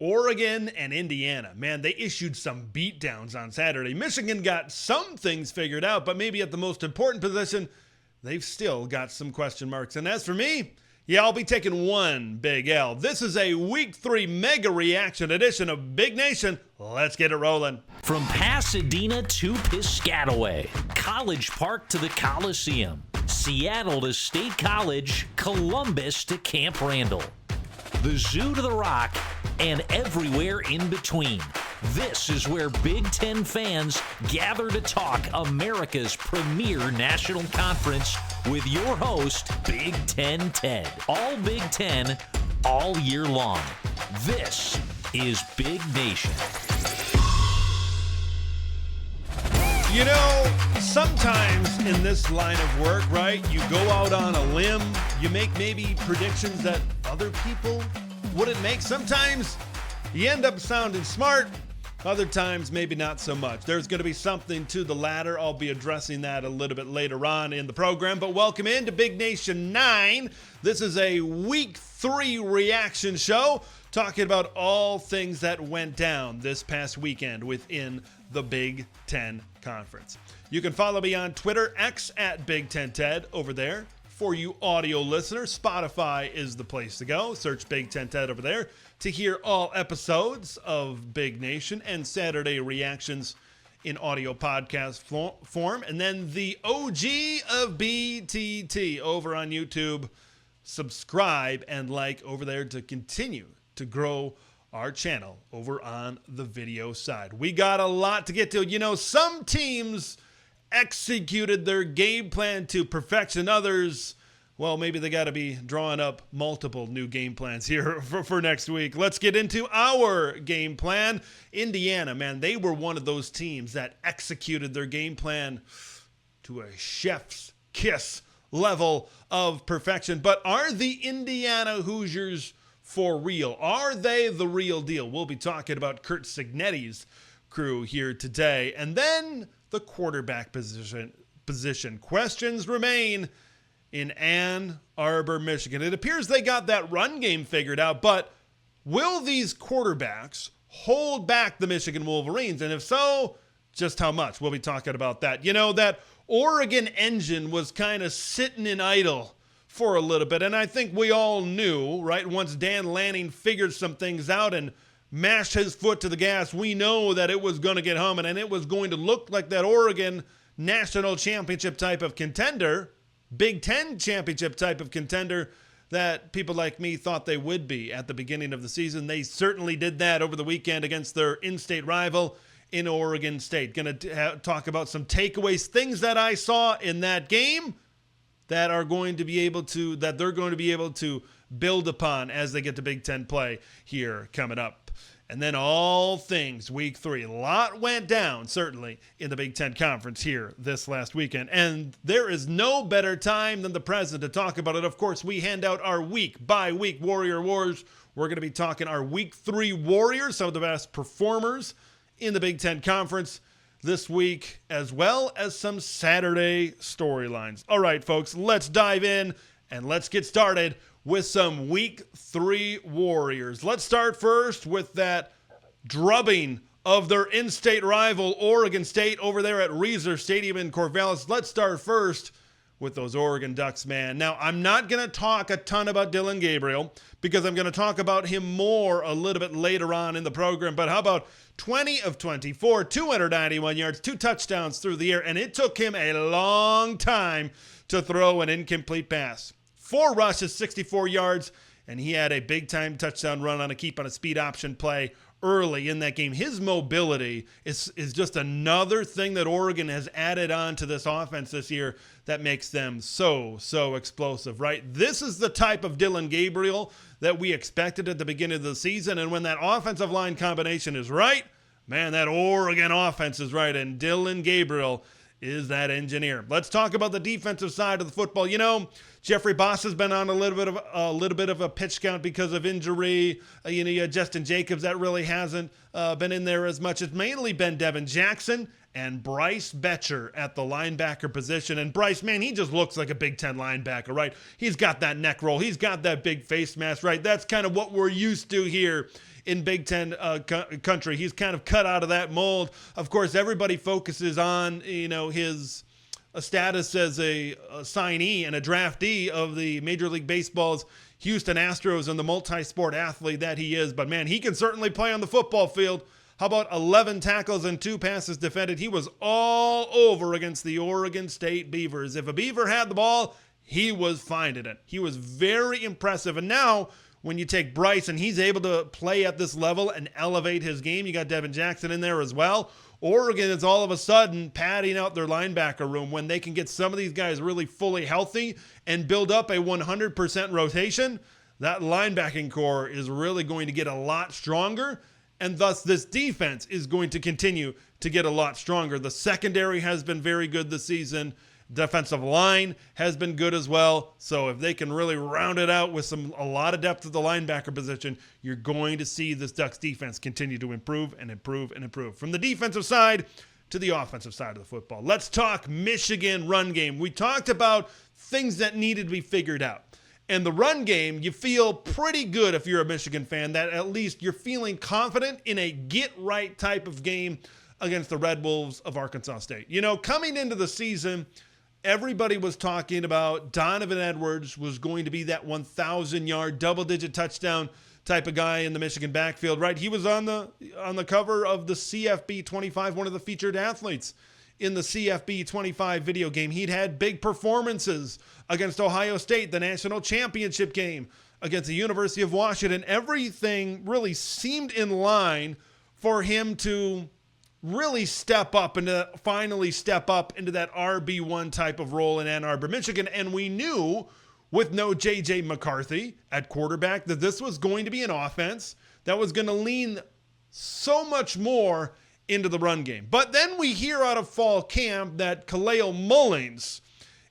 Oregon and Indiana, man, they issued some beatdowns on Saturday. Michigan got some things figured out, but maybe at the most important position, they've still got some question marks. And as for me, yeah, I'll be taking one big L. This is a Week 3 mega reaction edition of Big Nation. Let's get it rolling. From Pasadena to Piscataway, College Park to the Coliseum, Seattle to State College, Columbus to Camp Randall, the Zoo to the Rock, and everywhere in between. This is where Big Ten fans gather to talk America's premier national conference with your host, Big Ten Ted. All Big Ten, all year long. This is Big Nation. You know, sometimes in this line of work, right, you go out on a limb, you make maybe predictions that other people wouldn't make. Sometimes you end up sounding smart, other times maybe not so much. There's going to be something to the latter. I'll be addressing that a little bit later on in the program, but welcome into Big Nation 9. This is a Week 3 reaction show talking about all things that went down this past weekend within the Big Ten Conference. You can follow me on Twitter, X at Big Ten Ted over there. For you audio listeners, Spotify is the place to go. Search Big Ten Ted over there to hear all episodes of Big Nation and Saturday reactions in audio podcast form. And then the OG of BTT over on YouTube. Subscribe and like over there to continue to grow our channel over on the video side. We got a lot to get to. You know, some teams executed their game plan to perfection. Others, well, maybe they got to be drawing up multiple new game plans here for next week. Let's get into our game plan. Indiana, man, they were one of those teams that executed their game plan to a chef's kiss level of perfection. But are the Indiana Hoosiers for real? Are they the real deal? We'll be talking about Curt Cignetti's crew here today. And then the quarterback position. Questions remain in Ann Arbor, Michigan. It appears they got that run game figured out, but will these quarterbacks hold back the Michigan Wolverines? And if so, just how much? We'll be talking about that. You know, that Oregon engine was kind of sitting in idle for a little bit, and I think we all knew, right, once Dan Lanning figured some things out and mashed his foot to the gas, we know that it was going to get humming, and it was going to look like that Oregon national championship type of contender, Big Ten championship type of contender that people like me thought they would be at the beginning of the season. They certainly did that over the weekend against their in-state rival in Oregon State. Going to talk about some takeaways, things that I saw in that game that they're going to be able to build upon as they get to Big Ten play here coming up. And then all things Week 3. A lot went down, certainly, in the Big Ten Conference here this last weekend. And there is no better time than the present to talk about it. Of course, we hand out our week-by-week Warrior Awards. We're going to be talking our Week 3 Warriors, some of the best performers in the Big Ten Conference this week, as well as some Saturday storylines. All right, folks, let's dive in and let's get started with some Week 3 Warriors. Let's start first with that drubbing of their in-state rival, Oregon State, over there at Reser Stadium in Corvallis. Let's start first with those Oregon Ducks, man. Now, I'm not going to talk a ton about Dillon Gabriel because I'm going to talk about him more a little bit later on in the program. But how about 20 of 24, 291 yards, 2 touchdowns through the air, and it took him a long time to throw an incomplete pass. 4 rushes, 64 yards, and he had a big-time touchdown run on a keep on a speed option play early in that game. His mobility is just another thing that Oregon has added on to this offense this year that makes them so explosive, right? This is the type of Dillon Gabriel that we expected at the beginning of the season, and when that offensive line combination is right, man, that Oregon offense is right, and Dillon Gabriel is that engineer. Let's talk about the defensive side of the football. You know, Jeffrey Boss has been on a little bit of a pitch count because of injury. You had Justin Jacobs that really hasn't been in there as much. It's mainly been Devin Jackson and Bryce Betcher at the linebacker position. And Bryce, man, he just looks like a Big Ten linebacker, right? He's got that neck roll. He's got that big face mask, right? That's kind of what we're used to here in Big Ten country. He's kind of cut out of that mold. Of course, everybody focuses on, his status as a signee and a draftee of the Major League Baseball's Houston Astros and the multi-sport athlete that he is. But, man, he can certainly play on the football field. How about 11 tackles and 2 passes defended? He was all over against the Oregon State Beavers. If a Beaver had the ball, he was finding it. He was very impressive. And now, when you take Bryce and he's able to play at this level and elevate his game, you got Devin Jackson in there as well. Oregon is all of a sudden padding out their linebacker room when they can get some of these guys really fully healthy and build up a 100% rotation. That linebacking core is really going to get a lot stronger, and thus this defense is going to continue to get a lot stronger. The secondary has been very good this season. Defensive line has been good as well. So if they can really round it out with a lot of depth at the linebacker position, you're going to see this Ducks defense continue to improve and improve and improve. From the defensive side to the offensive side of the football, let's talk Michigan run game. We talked about things that needed to be figured out. And the run game, you feel pretty good if you're a Michigan fan that at least you're feeling confident in a get-right type of game against the Red Wolves of Arkansas State. Coming into the season, everybody was talking about Donovan Edwards was going to be that 1,000-yard, double-digit touchdown type of guy in the Michigan backfield, right? He was on the cover of the CFB 25, one of the featured athletes in the CFB 25 video game. He'd had big performances against Ohio State, the national championship game against the University of Washington. Everything really seemed in line for him to really finally step up into that RB1 type of role in Ann Arbor, Michigan. And we knew with no J.J. McCarthy at quarterback that this was going to be an offense that was going to lean so much more into the run game. But then we hear out of fall camp that Kaleo Mullings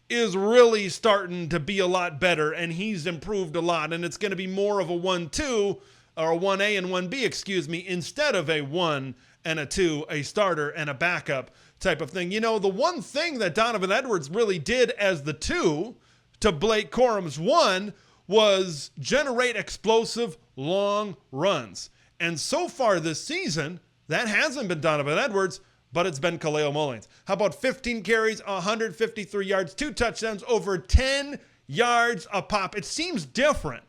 is really starting to be a lot better, and he's improved a lot, and it's going to be more of a 1-2 or a 1A and 1B, instead of a 1 and a 2, a starter and a backup type of thing. The one thing that Donovan Edwards really did as the 2 to Blake Corum's 1 was generate explosive long runs. And so far this season, that hasn't been Donovan Edwards, but it's been Kaleo Mullings. How about 15 carries, 153 yards, 2 touchdowns, over 10 yards a pop? It seems different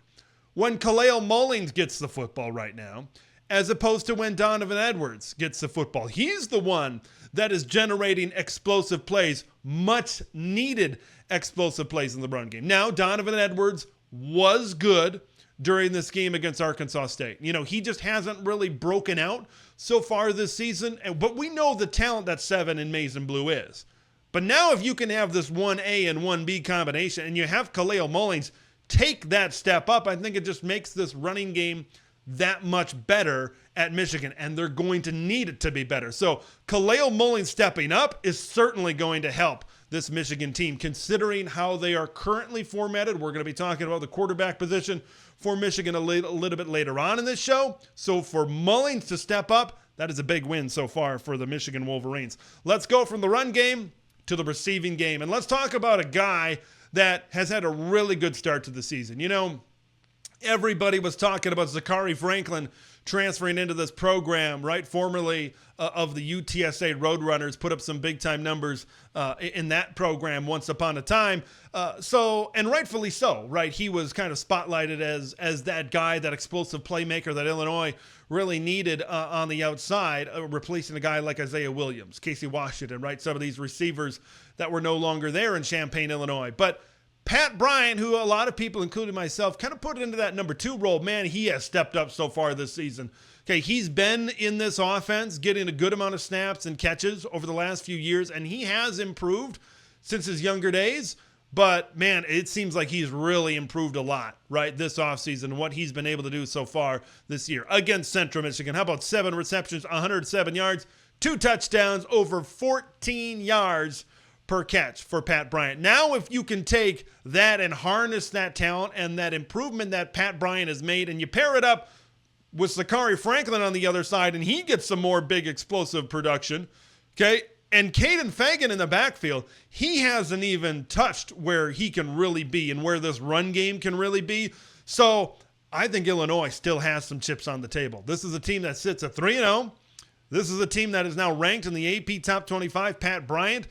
when Kaleo Mullings gets the football right now, as opposed to when Donovan Edwards gets the football. He's the one that is generating explosive plays, much needed explosive plays in the run game. Now, Donovan Edwards was good during this game against Arkansas State. He just hasn't really broken out so far this season, but we know the talent that 7 in maize and blue is. But now if you can have this 1A and 1B combination and you have Kaleo Mullings take that step up, I think it just makes this running game that much better at Michigan, and they're going to need it to be better. So Kaleo Mullings stepping up is certainly going to help this Michigan team, considering how they are currently formatted. We're going to be talking about the quarterback position for Michigan a little bit later on in this show. So for Mullings to step up, that is a big win so far for the Michigan Wolverines. Let's go from the run game to the receiving game, and let's talk about a guy that has had a really good start to the season. Everybody was talking about Zachary Franklin transferring into this program, right? Formerly of the UTSA Roadrunners, put up some big-time numbers in that program once upon a time. And rightfully so, right? He was kind of spotlighted as that guy, that explosive playmaker that Illinois really needed on the outside, replacing a guy like Isaiah Williams, Casey Washington, right? Some of these receivers that were no longer there in Champaign, Illinois. But Pat Bryant, who a lot of people, including myself, kind of put into that number 2 role, man, he has stepped up so far this season. Okay, he's been in this offense, getting a good amount of snaps and catches over the last few years, and he has improved since his younger days. But, man, it seems like he's really improved a lot, right, this offseason, what he's been able to do so far this year against Central Michigan. How about 7 receptions, 107 yards, 2 touchdowns, over 14 yards per catch for Pat Bryant. Now, if you can take that and harness that talent and that improvement that Pat Bryant has made, and you pair it up with Zachary Franklin on the other side, and he gets some more big explosive production, okay, And Caden Fagan in the backfield, he hasn't even touched where he can really be and where this run game can really be. So I think Illinois still has some chips on the table. This is a team that sits at 3-0. This is a team that is now ranked in the AP Top 25. Pat Bryant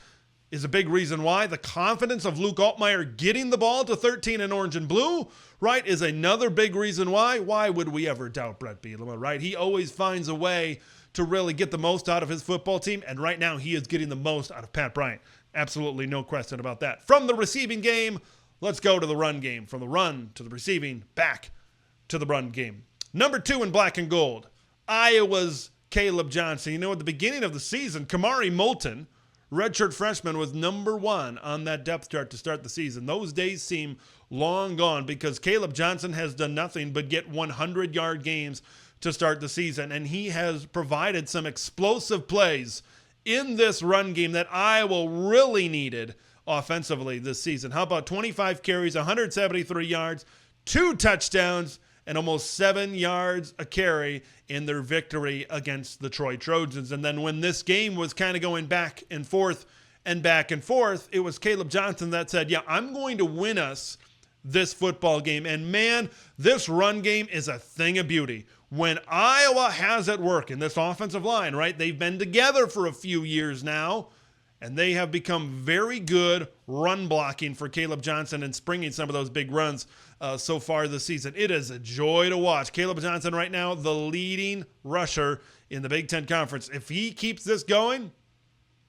is a big reason why. The confidence of Luke Altmaier getting the ball to 13 in orange and blue, right, is another big reason why. Why would we ever doubt Brett Bielema, right? He always finds a way to really get the most out of his football team, and right now he is getting the most out of Pat Bryant. Absolutely no question about that. From the receiving game, let's go to the run game. From the run to the receiving, back to the run game. Number 2 in black and gold, Iowa's Caleb Johnson. You know, at the beginning of the season, Kamari Moulton, redshirt freshman, was number 1 on that depth chart to start the season. Those days seem long gone because Caleb Johnson has done nothing but get 100-yard games to start the season, and he has provided some explosive plays in this run game that Iowa really needed offensively this season. How about 25 carries, 173 yards, 2 touchdowns, and almost 7 yards a carry in their victory against the Troy Trojans. And then when this game was kind of going back and forth, it was Caleb Johnson that said, yeah, I'm going to win us this football game. And man, this run game is a thing of beauty. When Iowa has it work in this offensive line, right? They've been together for a few years now, and they have become very good run blocking for Caleb Johnson and springing some of those big runs so far this season. It is a joy to watch. Caleb Johnson right now, the leading rusher in the Big Ten Conference. If he keeps this going,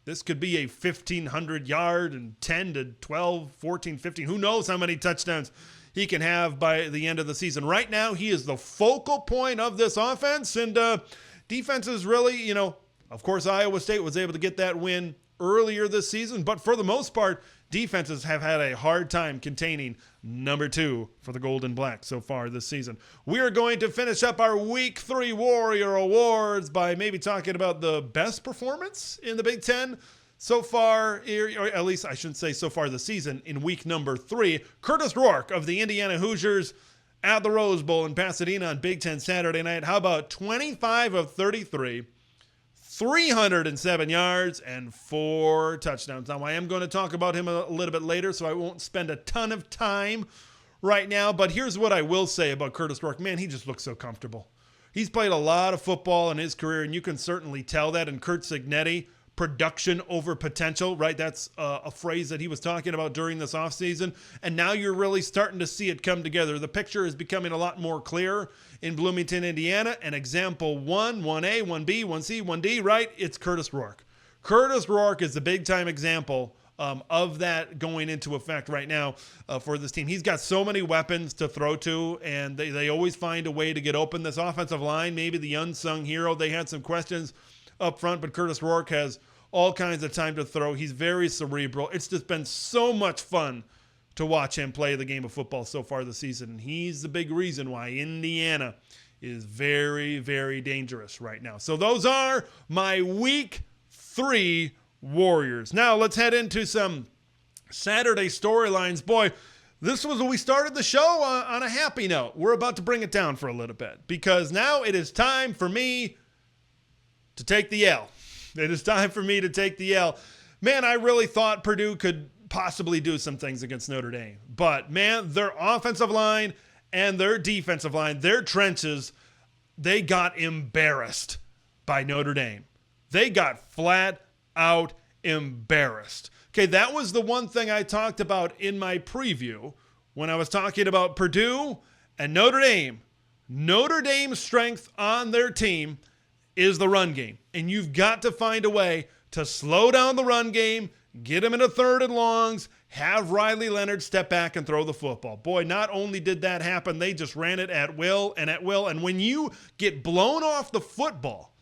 this could be a 1,500-yard and 10 to 12, 14, 15. Who knows how many touchdowns he can have by the end of the season. Right now, he is the focal point of this offense, and defense is really, of course, Iowa State was able to get that win earlier this season, but for the most part, defenses have had a hard time containing number 2 for the Golden Black so far this season. We are going to finish up our Week 3 Warrior Awards by maybe talking about the best performance in the Big Ten so far, or at least I shouldn't say so far this season, in week number 3. Curtis Rourke of the Indiana Hoosiers at the Rose Bowl in Pasadena on Big Ten Saturday night. How about 25 of 33, 307 yards, and 4 touchdowns. Now, I am going to talk about him a little bit later, so I won't spend a ton of time right now. But here's what I will say about Curtis Rourke. Man, he just looks so comfortable. He's played a lot of football in his career, and you can certainly tell that. And Kurt Cignetti, production over potential, right? That's a phrase that he was talking about during this offseason. And now you're really starting to see it come together. The picture is becoming a lot more clear in Bloomington, Indiana. And example 1, 1A, 1B, 1C, 1D, right? It's Curtis Rourke. Curtis Rourke is the big-time example of that going into effect right now for this team. He's got so many weapons to throw to, and they always find a way to get open. This offensive line, maybe the unsung hero. They had some questions up front, but Curtis Rourke has all kinds of time to throw. He's very cerebral. It's just been so much fun to watch him play the game of football so far this season. And he's the big reason why Indiana is very, very dangerous right now. So those are my Week 3 Warriors. Now let's head into some Saturday storylines. Boy, this was when we started the show on a happy note. We're about to bring it down for a little bit because now it is time for me to take the L. It is time for me to take the L. Man, I really thought Purdue could possibly do some things against Notre Dame. But, man, their offensive line and their defensive line, their trenches, they got embarrassed by Notre Dame. They got flat out embarrassed. Okay, that was the one thing I talked about in my preview when I was talking about Purdue and Notre Dame. Notre Dame's strength on their team is the run game. And you've got to find a way to slow down the run game, get him into 3rd and longs, have Riley Leonard step back and throw the football. Boy, not only did that happen, they just ran it at will. And when you get blown off the football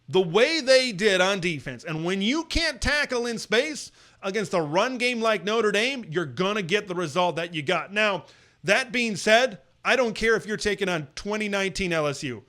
the way they did on defense, and when you can't tackle in space against a run game like Notre Dame, you're going to get the result that you got. Now, that being said, I don't care if you're taking on 2019 LSU.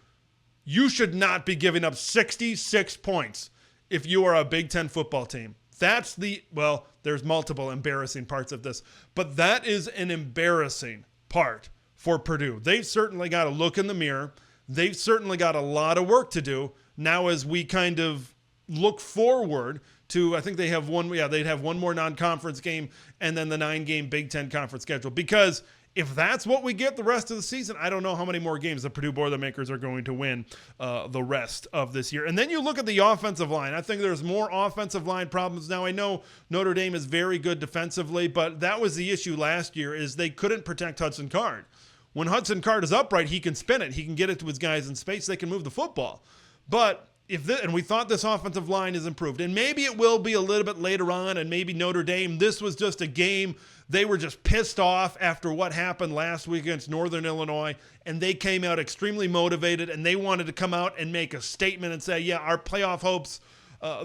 You should not be giving up 66 points if you are a Big Ten football team. There's multiple embarrassing parts of this, but that is an embarrassing part for Purdue. They've certainly got to look in the mirror. They've certainly got a lot of work to do now as we kind of look forward to, I think they have one, they'd have one more non-conference game and then the 9-game Big Ten conference schedule. Because if that's what we get the rest of the season, I don't know how many more games the Purdue Boilermakers are going to win the rest of this year. And then you look at the offensive line. I think there's more offensive line problems now. I know Notre Dame is very good defensively, but that was the issue last year, is they couldn't protect Hudson Card. When Hudson Card is upright, he can spin it. He can get it to his guys in space. They can move the football. But and we thought this offensive line is improved, and maybe it will be a little bit later on, and maybe Notre Dame, this was just a game. They were just pissed off after what happened last week against Northern Illinois, and they came out extremely motivated, and they wanted to come out and make a statement and say, yeah, our playoff hopes,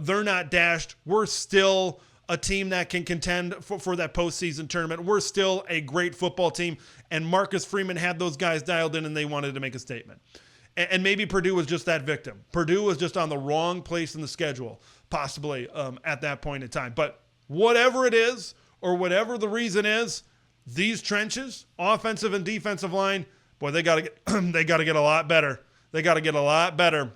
they're not dashed. We're still a team that can contend for that postseason tournament. We're still a great football team, and Marcus Freeman had those guys dialed in, and they wanted to make a statement. And maybe Purdue was just that victim. Purdue was just on the wrong place in the schedule, possibly at that point in time. But whatever it is, or whatever the reason is, these trenches, offensive and defensive line, boy, they got to get a lot better. They got to get a lot better.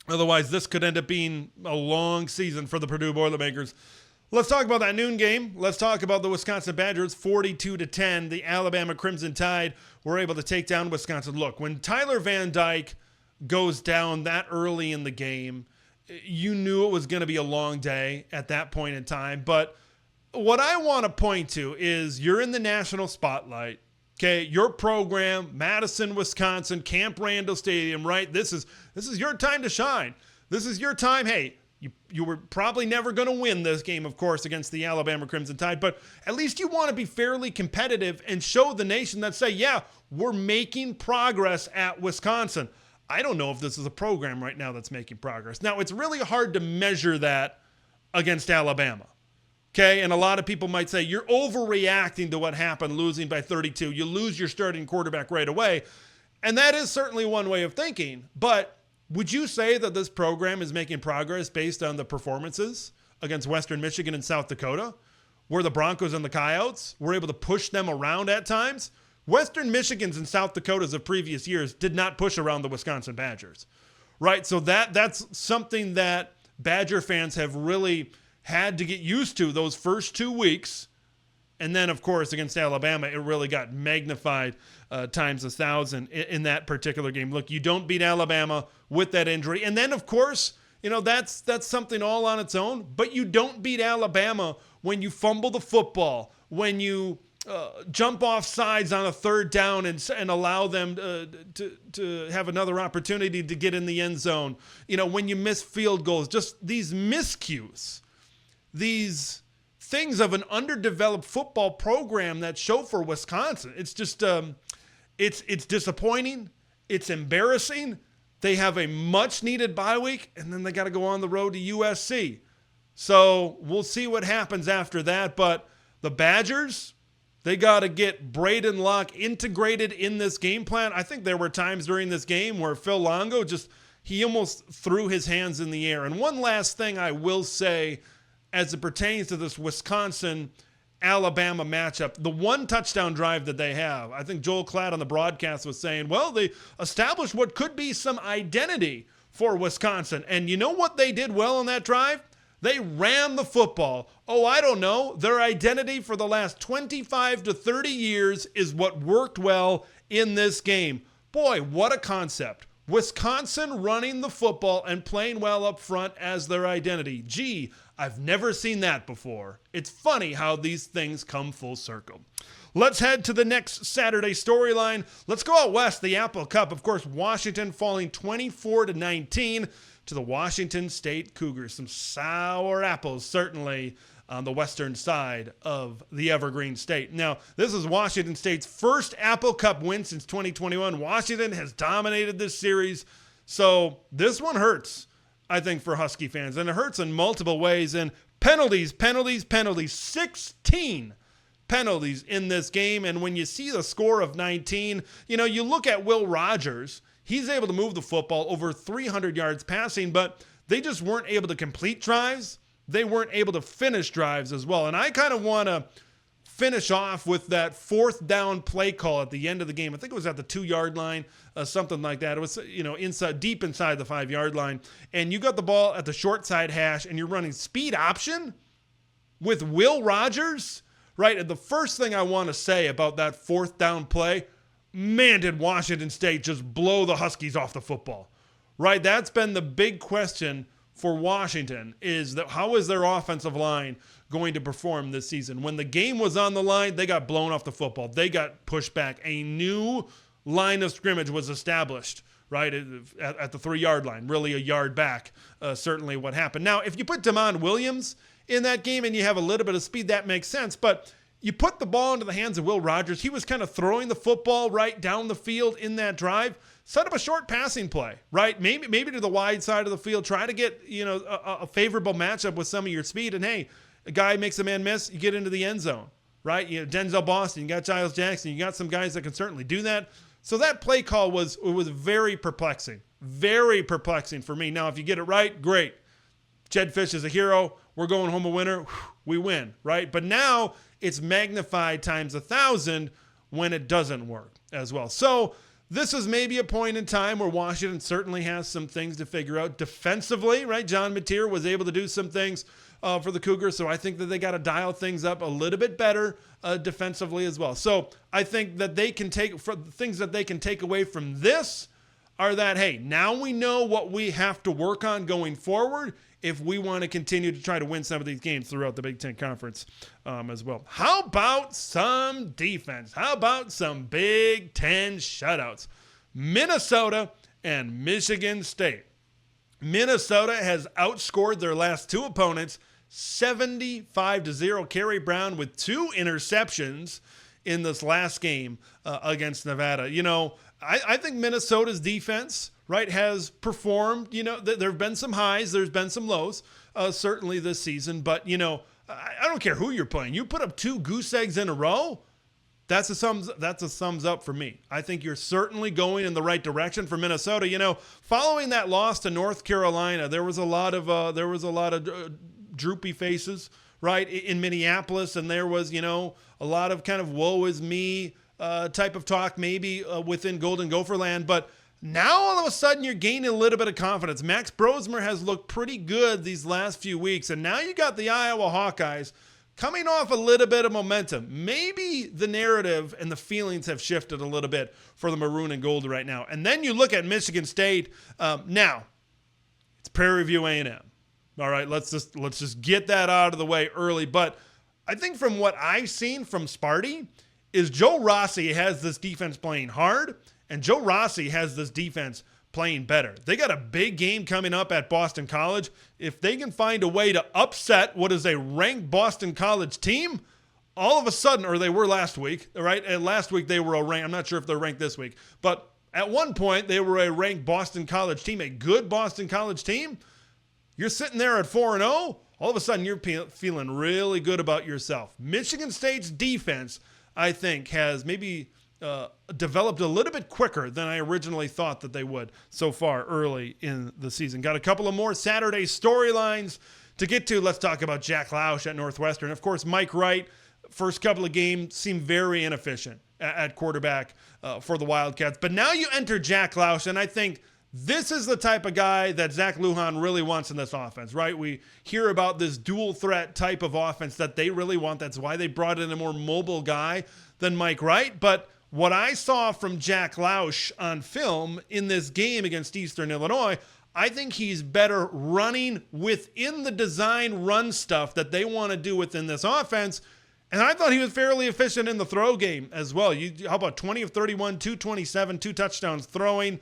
Otherwise, this could end up being a long season for the Purdue Boilermakers. Let's talk about that noon game. Let's talk about the Wisconsin Badgers, 42-10. The Alabama Crimson Tide were able to take down Wisconsin. Look, when Tyler Van Dyke goes down that early in the game, you knew it was going to be a long day at that point in time. But what I want to point to is you're in the national spotlight. Okay, your program, Madison, Wisconsin, Camp Randall Stadium, right? This is your time to shine. This is your time. Hey, you were probably never going to win this game, of course, against the Alabama Crimson Tide, but at least you want to be fairly competitive and show the nation that say, yeah, we're making progress at Wisconsin. I don't know if this is a program right now that's making progress. Now, it's really hard to measure that against Alabama. Okay, and a lot of people might say, you're overreacting to what happened, losing by 32. You lose your starting quarterback right away. And that is certainly one way of thinking, but would you say that this program is making progress based on the performances against Western Michigan and South Dakota, where the Broncos and the Coyotes were able to push them around at times? Western Michigan's and South Dakotas of previous years did not push around the Wisconsin Badgers, right? So that's something that Badger fans have really had to get used to those first 2 weeks. And then, of course, against Alabama, it really got magnified times 1,000 in that particular game. Look, you don't beat Alabama with that injury. And then, of course, that's something all on its own. But you don't beat Alabama when you fumble the football, when you jump off sides on a third down and allow them to have another opportunity to get in the end zone. When you miss field goals, just these miscues, these things of an underdeveloped football program that show for Wisconsin. It's just, it's disappointing. It's embarrassing. They have a much needed bye week, and then they got to go on the road to USC. So we'll see what happens after that. But the Badgers, they got to get Braden Locke integrated in this game plan. I think there were times during this game where Phil Longo he almost threw his hands in the air. And one last thing I will say, as it pertains to this Wisconsin-Alabama matchup, the one touchdown drive that they have, I think Joel Klatt on the broadcast was saying, well, they established what could be some identity for Wisconsin. And you know what they did well on that drive? They ran the football. Oh, I don't know. Their identity for the last 25 to 30 years is what worked well in this game. Boy, what a concept. Wisconsin running the football and playing well up front as their identity. Gee, I've never seen that before. It's funny how these things come full circle. Let's head to the next Saturday storyline. Let's go out west, the Apple Cup. Of course, Washington falling 24-19 to the Washington State Cougars. Some sour apples, certainly, on the western side of the Evergreen State. Now, this is Washington State's first Apple Cup win since 2021. Washington has dominated this series, so this one hurts, I think, for Husky fans, and it hurts in multiple ways. And penalties, 16 penalties in this game. And when you see the score of 19, you look at Will Rogers. He's able to move the football over 300 yards passing, but they just weren't able to complete drives. They weren't able to finish drives as well. And I kind of want to finish off with that fourth down play call at the end of the game. I think it was at the 2-yard line, something like that. It was, deep inside the 5-yard line. And you got the ball at the short side hash and you're running speed option with Will Rogers, right? And the first thing I want to say about that fourth down play, man, did Washington State just blow the Huskies off the football, right? That's been the big question for Washington, is that how is their offensive line going to perform this season? When the game was on the line, they got blown off the football. They got pushed back. A new line of scrimmage was established, right, at the 3-yard line, really a yard back, certainly what happened. Now, if you put Damon Williams in that game and you have a little bit of speed, that makes sense. But you put the ball into the hands of Will Rogers. He was kind of throwing the football right down the field in that drive. Set up a short passing play, right? Maybe to the wide side of the field. Try to get, a favorable matchup with some of your speed. And, hey, a guy makes a man miss, you get into the end zone, right? Denzel Boston, you got Giles Jackson. You got some guys that can certainly do that. So that play call was very perplexing for me. Now, if you get it right, great. Jed Fish is a hero. We're going home a winner. We win, right? But now it's magnified times 1,000 when it doesn't work as well. So this is maybe a point in time where Washington certainly has some things to figure out defensively, right? John Mateer was able to do some things for the Cougars, so I think that they got to dial things up a little bit better defensively as well. So I think that things that they can take away from this are that, hey, now we know what we have to work on going forward if we want to continue to try to win some of these games throughout the Big Ten Conference as well. How about some defense? How about some Big Ten shutouts? Minnesota and Michigan State. Minnesota has outscored their last 2 opponents 75-0. Kerry Brown with 2 interceptions in this last game against Nevada. I think Minnesota's defense, right, has performed. There have been some highs, there's been some lows, certainly this season. But, I don't care who you're playing. You put up 2 goose eggs in a row, that's a thumbs up for me. I think you're certainly going in the right direction for Minnesota. Following that loss to North Carolina, there was a lot of droopy faces, right, in Minneapolis, and there was, a lot of kind of woe is me type of talk maybe within Golden Gopher land. But now all of a sudden you're gaining a little bit of confidence. Max Brosmer has looked pretty good these last few weeks, and now you got the Iowa Hawkeyes coming off a little bit of momentum. Maybe the narrative and the feelings have shifted a little bit for the maroon and gold right now. And then you look at Michigan State. Now, it's Prairie View A&M. All right, let's just get that out of the way early. But I think from what I've seen from Sparty is Joe Rossi has this defense playing hard, and Joe Rossi has this defense playing better. They got a big game coming up at Boston College. If they can find a way to upset what is a ranked Boston College team, all of a sudden, or they were last week, right? And last week they were a ranked, I'm not sure if they're ranked this week, but at one point they were a ranked Boston College team, a good Boston College team. You're sitting there at 4-0, all of a sudden you're feeling really good about yourself. Michigan State's defense, I think, has maybe developed a little bit quicker than I originally thought that they would so far early in the season. Got a couple of more Saturday storylines to get to. Let's talk about Jack Lausch at Northwestern. Of course, Mike Wright, first couple of games seemed very inefficient at quarterback for the Wildcats. But now you enter Jack Lausch, and I think this is the type of guy that Zach Lujan really wants in this offense, right? We hear about this dual threat type of offense that they really want. That's why they brought in a more mobile guy than Mike Wright. But what I saw from Jack Lausch on film in this game against Eastern Illinois, I think he's better running within the design run stuff that they want to do within this offense. And I thought he was fairly efficient in the throw game as well. How about 20 of 31, 227, 2 touchdowns throwing,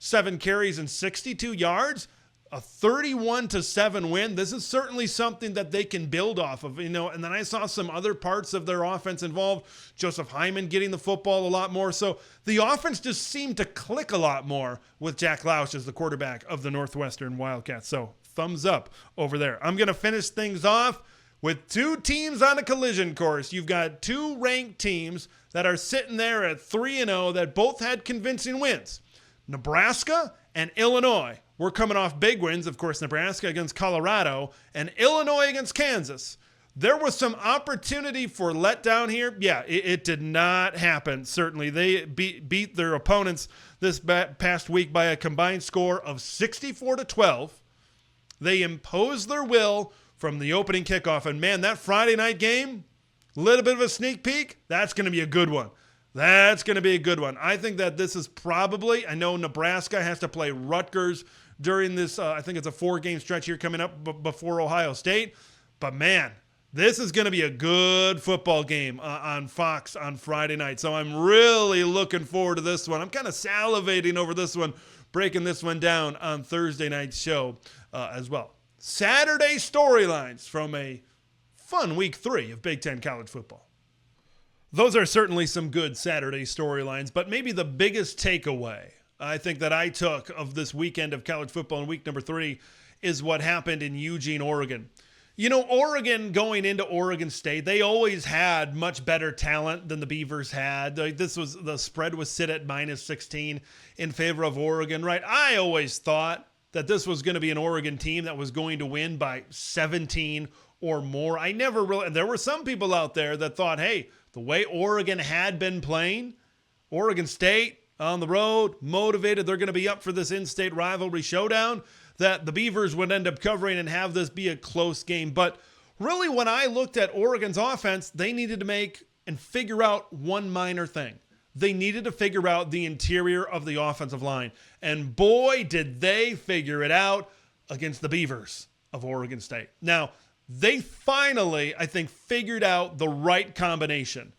7 carries and 62 yards, a 31-7 win. This is certainly something that they can build off of, and then I saw some other parts of their offense involved. Joseph Hyman getting the football a lot more. So the offense just seemed to click a lot more with Jack Lausch as the quarterback of the Northwestern Wildcats. So thumbs up over there. I'm going to finish things off with 2 teams on a collision course. You've got 2 ranked teams that are sitting there at 3-0 that both had convincing wins. Nebraska and Illinois. We're coming off big wins, of course, Nebraska against Colorado and Illinois against Kansas. There was some opportunity for letdown here. Yeah, it did not happen, certainly. They beat their opponents this past week by a combined score of 64-12. They imposed their will from the opening kickoff. And, man, that Friday night game, a little bit of a sneak peek, that's going to be a good one. That's going to be a good one. I think that this is probably, I know Nebraska has to play Rutgers during this, I think it's a 4-game stretch here coming up before Ohio State. But, man, this is going to be a good football game on Fox on Friday night. So I'm really looking forward to this one. I'm kind of salivating over this one, breaking this one down on Thursday night's show as well. Saturday storylines from a fun week 3 of Big Ten college football. Those are certainly some good Saturday storylines, but maybe the biggest takeaway I think that I took of this weekend of college football in week number 3 is what happened in Eugene, Oregon. You know, Oregon going into Oregon State, they always had much better talent than the Beavers had. The spread was sit at -16 in favor of Oregon, right? I always thought that this was going to be an Oregon team that was going to win by 17 or more. I never really, there were some people out there that thought, hey, the way Oregon had been playing, Oregon State on the road, motivated, they're going to be up for this in-state rivalry showdown, that the Beavers would end up covering and have this be a close game. But really, when I looked at Oregon's offense, they needed to make and figure out one minor thing. They needed to figure out the interior of the offensive line. And boy, did they figure it out against the Beavers of Oregon State. Now, they finally, I think, figured out the right combination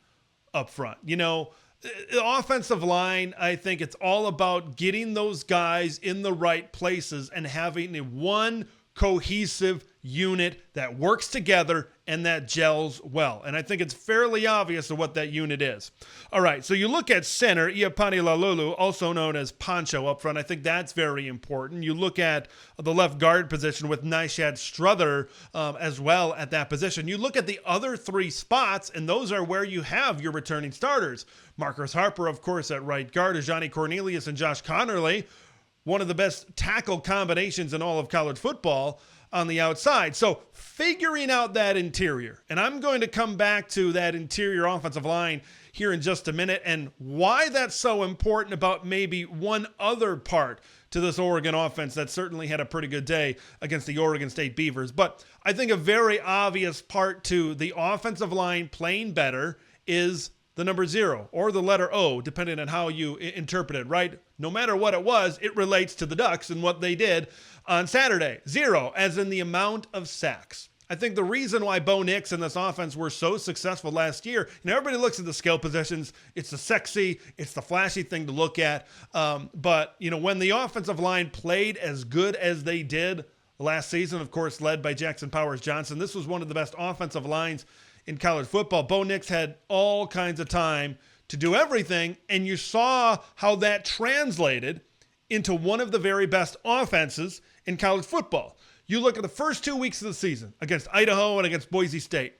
up front. You know, the offensive line, I think it's all about getting those guys in the right places and having one cohesive unit that works together and that gels well. And I think it's fairly obvious of what that unit is. All right, so you look at center, Iapani Lalulu, also known as Poncho up front. I think that's very important. You look at the left guard position with Nishad Struther as well at that position. You look at the other 3 spots, and those are where you have your returning starters. Marcus Harper, of course, at right guard, Ajani Cornelius and Josh Connerly, one of the best tackle combinations in all of college football on the outside. So figuring out that interior, and I'm going to come back to that interior offensive line here in just a minute and why that's so important about maybe one other part to this Oregon offense that certainly had a pretty good day against the Oregon State Beavers. But I think a very obvious part to the offensive line playing better is the number 0 or the letter O, depending on how you interpret it, right? No matter what it was, it relates to the Ducks and what they did on Saturday. 0, as in the amount of sacks. I think the reason why Bo Nix and this offense were so successful last year, everybody looks at the skill positions. It's the sexy, it's the flashy thing to look at. But, when the offensive line played as good as they did last season, of course, led by Jackson Powers Johnson, this was one of the best offensive lines in college football. Bo Nix had all kinds of time to do everything, and you saw how that translated into one of the very best offenses in college football. You look at the first 2 weeks of the season against Idaho and against Boise State.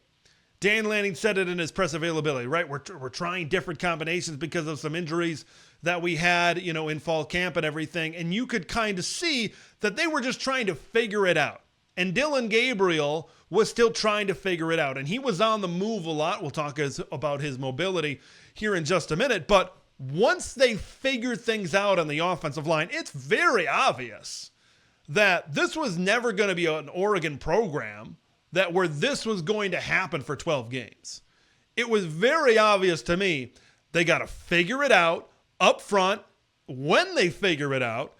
Dan Lanning said it in his press availability, right? We're trying different combinations because of some injuries that we had, in fall camp and everything, and you could kind of see that they were just trying to figure it out. And Dylan Gabriel was still trying to figure it out. And he was on the move a lot. We'll talk about his mobility here in just a minute. But once they figured things out on the offensive line, it's very obvious that this was never going to be an Oregon program where this was going to happen for 12 games. It was very obvious to me they got to figure it out up front. When they figure it out,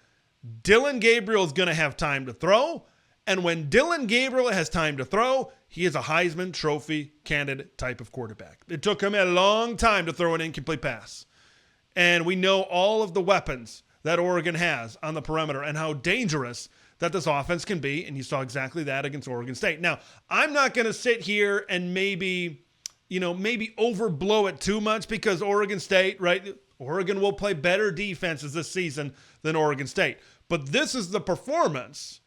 Dylan Gabriel is going to have time to throw. And when Dylan Gabriel has time to throw, he is a Heisman Trophy candidate type of quarterback. It took him a long time to throw an incomplete pass. And we know all of the weapons that Oregon has on the perimeter and how dangerous that this offense can be. And you saw exactly that against Oregon State. Now, I'm not going to sit here and maybe overblow it too much because Oregon State, right? Oregon will play better defenses this season than Oregon State. But this is the performance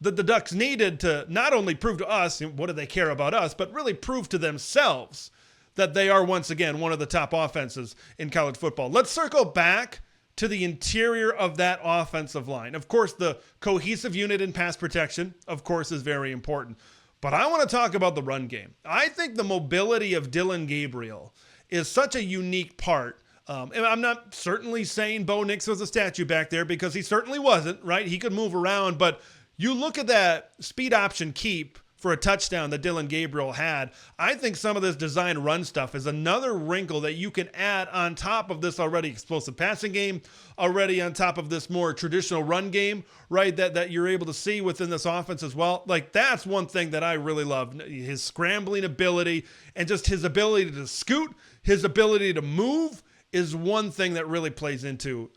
that the Ducks needed to not only prove to us, what do they care about us, but really prove to themselves that they are once again one of the top offenses in college football. Let's circle back to the interior of that offensive line. Of course, the cohesive unit in pass protection, of course, is very important. But I want to talk about the run game. I think the mobility of Dillon Gabriel is such a unique part. And I'm not certainly saying Bo Nix was a statue back there, because he certainly wasn't, right? He could move around, but you look at that speed option keep for a touchdown that Dillon Gabriel had. I think some of this design run stuff is another wrinkle that you can add on top of this already explosive passing game, already on top of this more traditional run game, right? That you're able to see within this offense as well. Like, that's one thing that I really love. His scrambling ability and just his ability to scoot, his ability to move is one thing that really plays into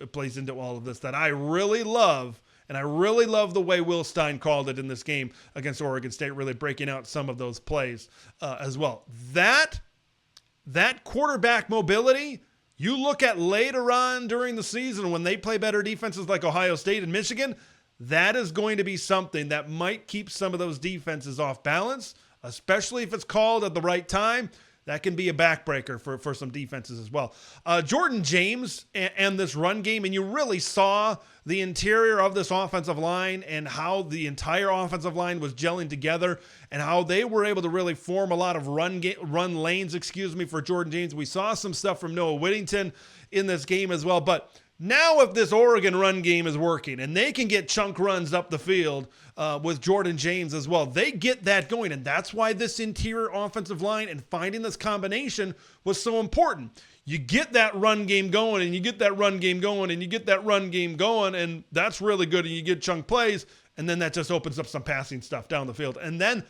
all of this that I really love. And I really love the way Will Stein called it in this game against Oregon State, really breaking out some of those plays as well. That quarterback mobility, you look at later on during the season when they play better defenses like Ohio State and Michigan, that is going to be something that might keep some of those defenses off balance, especially if it's called at the right time. That can be a backbreaker for some defenses as well. Jordan James and this run game, and you really saw the interior of this offensive line and how the entire offensive line was gelling together and how they were able to really form a lot of run lanes, for Jordan James. We saw some stuff from Noah Whittington in this game as well. But now if this Oregon run game is working and they can get chunk runs up the field with Jordan James as well, they get that going. And that's why this interior offensive line and finding this combination was so important. You get that run game going and you get that run game going and you get that run game going, and that's really good. And you get chunk plays, and then that just opens up some passing stuff down the field. And then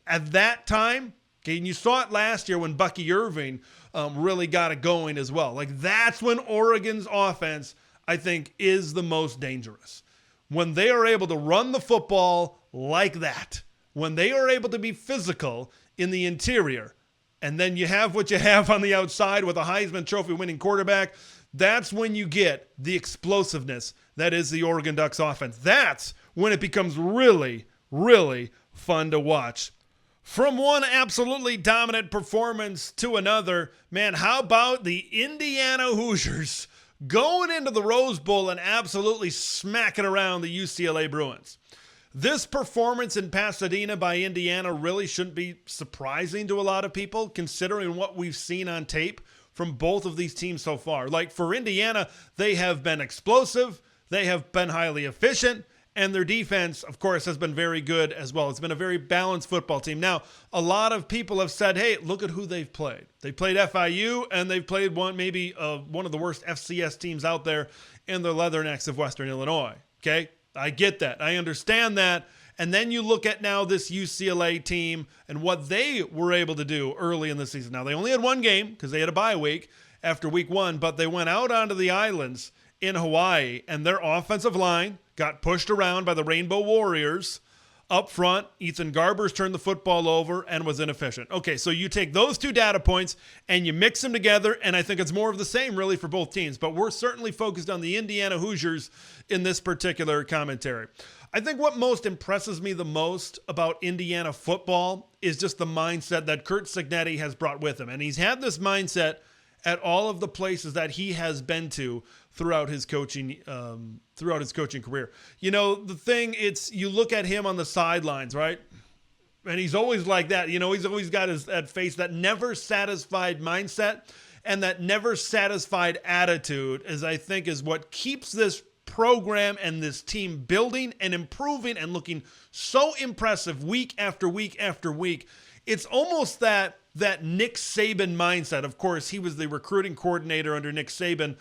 at that time, okay, and you saw it last year when Bucky Irving really got it going as well. Like, that's when Oregon's offense, I think, is the most dangerous. When they are able to run the football like that, when they are able to be physical in the interior, and then you have what you have on the outside with a Heisman Trophy winning quarterback, that's when you get the explosiveness that is the Oregon Ducks offense. That's when it becomes really, really fun to watch. From one absolutely dominant performance to another, man, how about the Indiana Hoosiers going into the Rose Bowl and absolutely smacking around the UCLA Bruins? This performance in Pasadena by Indiana really shouldn't be surprising to a lot of people, considering what we've seen on tape from both of these teams so far. Like, for Indiana, they have been explosive, they have been highly efficient, and their defense, of course, has been very good as well. It's been a very balanced football team. Now, a lot of people have said, hey, look at who they've played. They played FIU, and they've played one of the worst FCS teams out there in the Leathernecks of Western Illinois. Okay? I get that. I understand that. And then you look at now this UCLA team and what they were able to do early in the season. Now, they only had one game because they had a bye week after week one, but they went out onto the islands in Hawaii, and their offensive line got pushed around by the Rainbow Warriors. Up front, Ethan Garbers turned the football over and was inefficient. Okay, so you take those two data points and you mix them together, and I think it's more of the same really for both teams. But we're certainly focused on the Indiana Hoosiers in this particular commentary. I think what most impresses me the most about Indiana football is just the mindset that Curt Cignetti has brought with him. And he's had this mindset at all of the places that he has been to throughout his coaching career. You know, the thing, it's, you look at him on the sidelines, right? And he's always like that. You know, he's always got that face, that never satisfied mindset, and that never satisfied attitude I think is what keeps this program and this team building and improving and looking so impressive week after week after week. It's almost that Nick Saban mindset. Of course, he was the recruiting coordinator under Nick Saban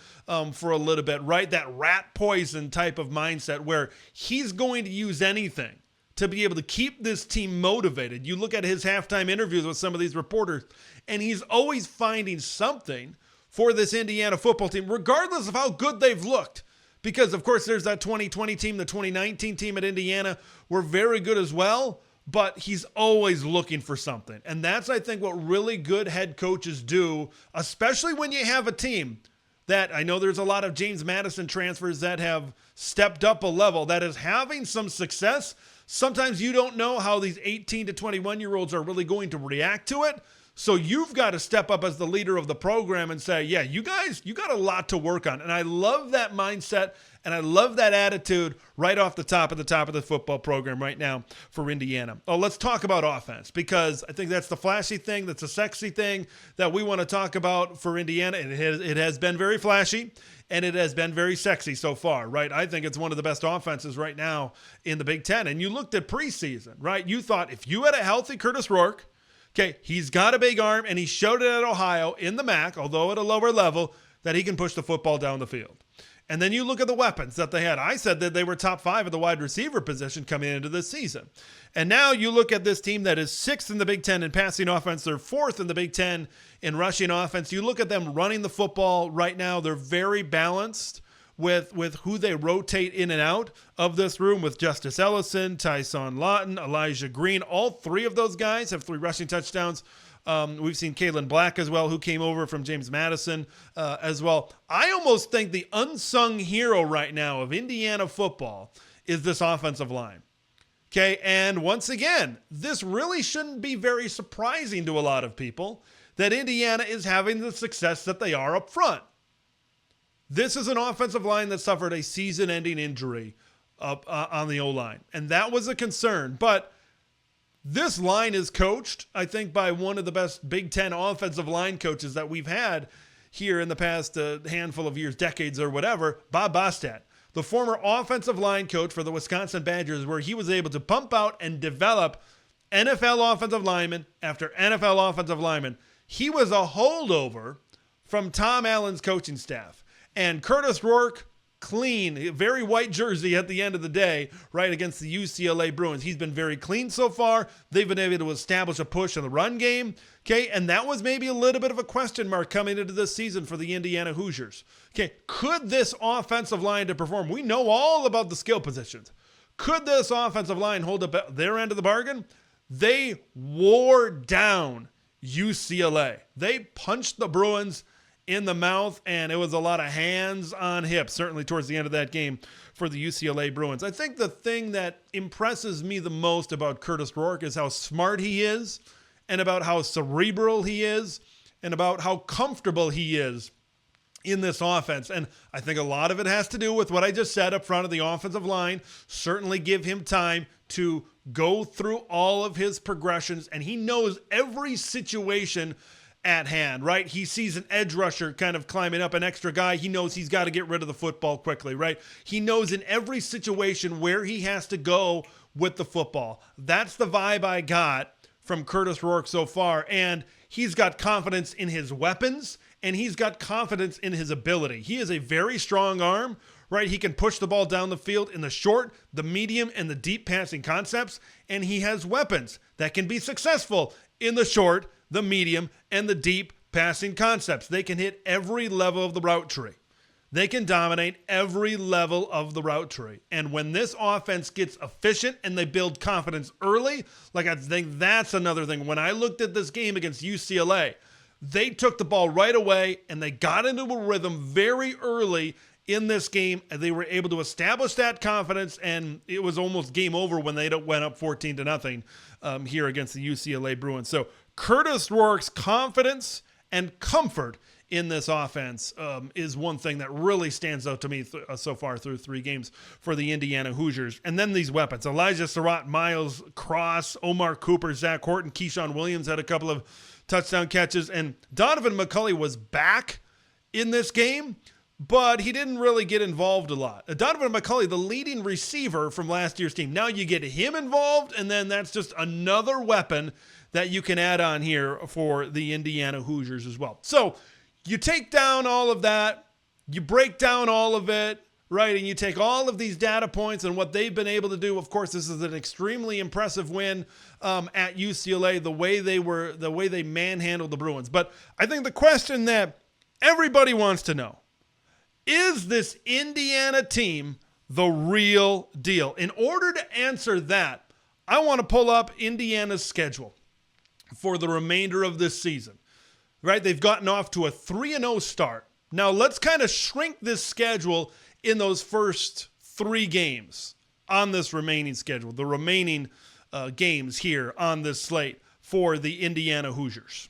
for a little bit, right? That rat poison type of mindset where he's going to use anything to be able to keep this team motivated. You look at his halftime interviews with some of these reporters, and he's always finding something for this Indiana football team, regardless of how good they've looked. Because, of course, there's that 2020 team, the 2019 team at Indiana were very good as well. But he's always looking for something. And that's, I think, what really good head coaches do, especially when you have a team that, I know there's a lot of James Madison transfers that have stepped up a level, that is having some success. Sometimes you don't know how these 18 to 21-year-olds are really going to react to it. So you've got to step up as the leader of the program and say, yeah, you guys, you got a lot to work on. And I love that mindset, And I love that attitude right off the top of the football program right now for Indiana. Oh, let's talk about offense, because I think that's the flashy thing, that's the sexy thing that we want to talk about for Indiana. And it has been very flashy, and it has been very sexy so far, right? I think it's one of the best offenses right now in the Big Ten. And you looked at preseason, right? You thought if you had a healthy Curtis Rourke, okay, he's got a big arm, and he showed it at Ohio in the MAC, although at a lower level, that he can push the football down the field. And then you look at the weapons that they had. I said that they were top 5 at the wide receiver position coming into this season. And now you look at this team that is 6th in the Big Ten in passing offense. They're 4th in the Big Ten in rushing offense. You look at them running the football right now. They're very balanced with who they rotate in and out of this room, with Justice Ellison, Tyson Lawton, Elijah Green. All 3 of those guys have 3 rushing touchdowns. We've seen Kalen Black as well, who came over from James Madison as well. I almost think the unsung hero right now of Indiana football is this offensive line. Okay, and once again, this really shouldn't be very surprising to a lot of people that Indiana is having the success that they are up front. This is an offensive line that suffered a season-ending injury on the O-line, and that was a concern. But this line is coached, I think, by one of the best Big Ten offensive line coaches that we've had here in the past handful of years, decades or whatever, Bob Bostad, the former offensive line coach for the Wisconsin Badgers, where he was able to pump out and develop NFL offensive lineman after NFL offensive lineman. He was a holdover from Tom Allen's coaching staff. And Curtis Rourke, clean, very white jersey at the end of the day, right, against the UCLA Bruins. He's been very clean so far. They've been able to establish a push in the run game, okay, and that was maybe a little bit of a question mark coming into this season for the Indiana Hoosiers. Okay, could this offensive line to perform? We know all about the skill positions. Could this offensive line hold up their end of the bargain? They wore down UCLA. They punched the Bruins in the mouth, and it was a lot of hands on hips, certainly towards the end of that game for the UCLA Bruins. I think the thing that impresses me the most about Curtis Rourke is how smart he is, and about how cerebral he is, and about how comfortable he is in this offense. And I think a lot of it has to do with what I just said up front of the offensive line. Certainly give him time to go through all of his progressions, and he knows every situation at hand, right? He sees an edge rusher kind of climbing up, an extra guy. He knows he's got to get rid of the football quickly, right? He knows in every situation where he has to go with the football. That's the vibe I got from Curtis Rourke so far. And he's got confidence in his weapons, and he's got confidence in his ability. He has a very strong arm, right? He can push the ball down the field in the short, the medium, and the deep passing concepts. And he has weapons that can be successful in the short, the medium, and the deep passing concepts. They can hit every level of the route tree. They can dominate every level of the route tree. And when this offense gets efficient and they build confidence early, like I think that's another thing. When I looked at this game against UCLA, they took the ball right away and they got into a rhythm very early in this game, and they were able to establish that confidence, and it was almost game over when they went up 14-0 here against the UCLA Bruins. So Curtis Rourke's confidence and comfort in this offense is one thing that really stands out to me so far through 3 games for the Indiana Hoosiers. And then these weapons: Elijah Surratt, Miles Cross, Omar Cooper, Zach Horton, Keyshawn Williams had a couple of touchdown catches, and Donovan McCulley was back in this game, but he didn't really get involved a lot. Donovan McCulley, the leading receiver from last year's team. Now you get him involved, and then that's just another weapon that you can add on here for the Indiana Hoosiers as well. So you take down all of that, you break down all of it, right? And you take all of these data points and what they've been able to do. Of course, this is an extremely impressive win at UCLA, the way they manhandled the Bruins. But I think the question that everybody wants to know: is this Indiana team the real deal? In order to answer that, I want to pull up Indiana's schedule for the remainder of this season, right? They've gotten off to a 3-0 start. Now let's kind of shrink this schedule in those first 3 games on this remaining schedule, the remaining games here on this slate for the Indiana Hoosiers.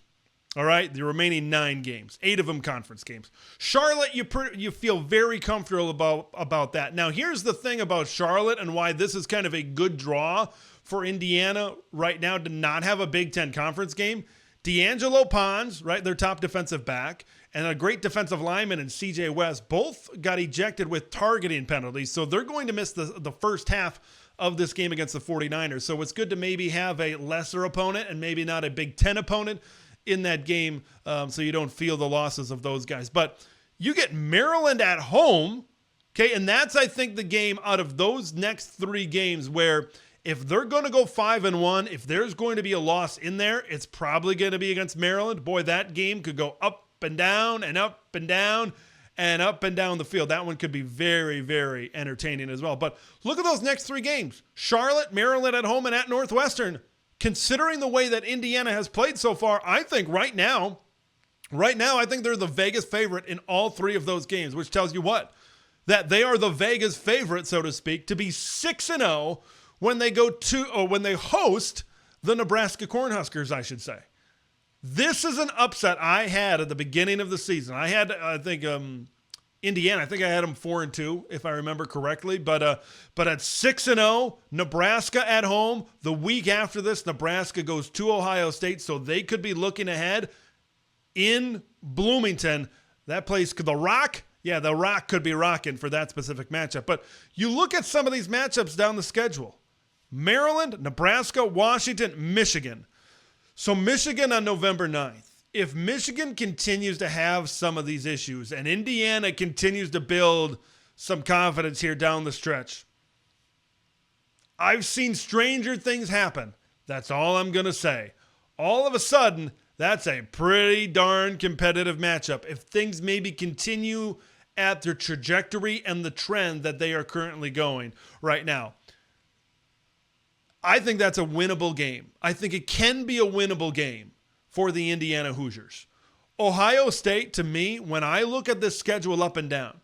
All right, the remaining 9 games, 8 of them conference games. Charlotte, you feel very comfortable about that. Now, here's the thing about Charlotte and why this is kind of a good draw for Indiana right now to not have a Big Ten conference game. D'Angelo Pons, right, their top defensive back, and a great defensive lineman in CJ West, both got ejected with targeting penalties, so they're going to miss the first half of this game against the 49ers. So it's good to maybe have a lesser opponent and maybe not a Big Ten opponent in that game, so you don't feel the losses of those guys. But you get Maryland at home, okay, and that's, I think, the game out of those next 3 games where if they're going to go 5-1, if there's going to be a loss in there, it's probably going to be against Maryland. Boy, that game could go up and down and up and down and up and down the field. That one could be very, very entertaining as well. But look at those next 3 games. Charlotte, Maryland at home, and at Northwestern. Considering the way that Indiana has played so far, I think right now, I think they're the Vegas favorite in all 3 of those games, which tells you what? That they are the Vegas favorite, so to speak, to be 6-0 when they when they host the Nebraska Cornhuskers, I should say. This is an upset I had at the beginning of the season. I had, I think, Indiana. I think I had them 4-2, if I remember correctly. But at 6-0, Nebraska at home. The week after this, Nebraska goes to Ohio State, so they could be looking ahead in Bloomington. That place, the Rock. Yeah, the Rock could be rocking for that specific matchup. But you look at some of these matchups down the schedule: Maryland, Nebraska, Washington, Michigan. So Michigan on November 9th. If Michigan continues to have some of these issues and Indiana continues to build some confidence here down the stretch, I've seen stranger things happen. That's all I'm going to say. All of a sudden, that's a pretty darn competitive matchup if things maybe continue at their trajectory and the trend that they are currently going right now. I think that's a winnable game. I think it can be a winnable game for the Indiana Hoosiers. Ohio State, to me, when I look at this schedule up and down,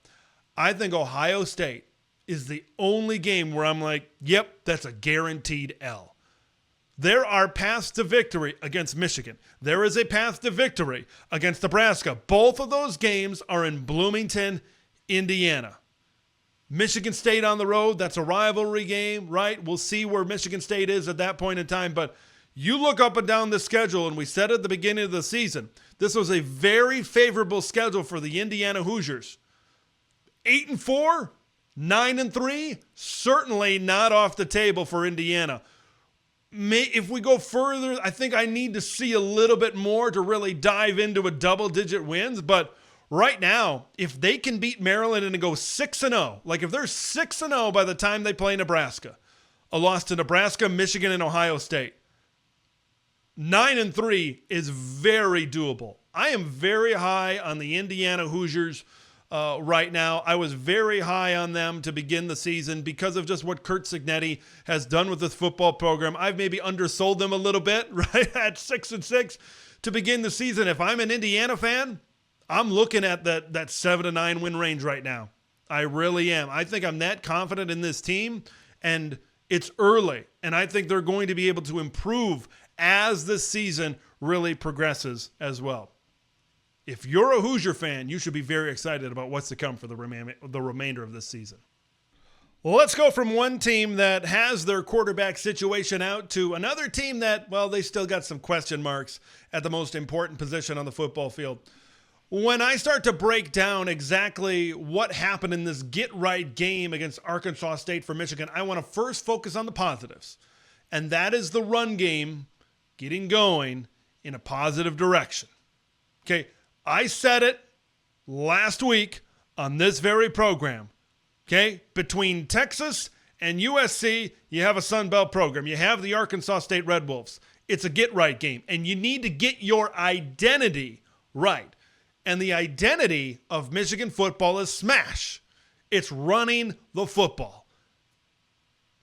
I think Ohio State is the only game where I'm like, yep, that's a guaranteed L. There are paths to victory against Michigan. There is a path to victory against Nebraska. Both of those games are in Bloomington, Indiana. Michigan State on the road, that's a rivalry game, right? We'll see where Michigan State is at that point in time, but you look up and down the schedule, and we said at the beginning of the season, this was a very favorable schedule for the Indiana Hoosiers. 8-4, 9-3, certainly not off the table for Indiana. If we go further, I think I need to see a little bit more to really dive into a double-digit wins, but right now, if they can beat Maryland and go 6-0, like if they're 6-0 by the time they play Nebraska, a loss to Nebraska, Michigan, and Ohio State, 9-3 is very doable. I am very high on the Indiana Hoosiers right now. I was very high on them to begin the season because of just what Kurt Cignetti has done with this football program. I've maybe undersold them a little bit, right, at 6-6 to begin the season. If I'm an Indiana fan, I'm looking at that 7-9 win range right now. I really am. I think I'm that confident in this team, and it's early, and I think they're going to be able to improve as this season really progresses as well. If you're a Hoosier fan, you should be very excited about what's to come for the remainder of this season. Well, let's go from one team that has their quarterback situation out to another team that, well, they still got some question marks at the most important position on the football field. When I start to break down exactly what happened in this get-right game against Arkansas State for Michigan, I want to first focus on the positives, and that is the run game getting going in a positive direction. Okay, I said it last week on this very program. Okay, between Texas and USC, you have a Sun Belt program. You have the Arkansas State Red Wolves. It's a get-right game, and you need to get your identity right. And the identity of Michigan football is smash. It's running the football.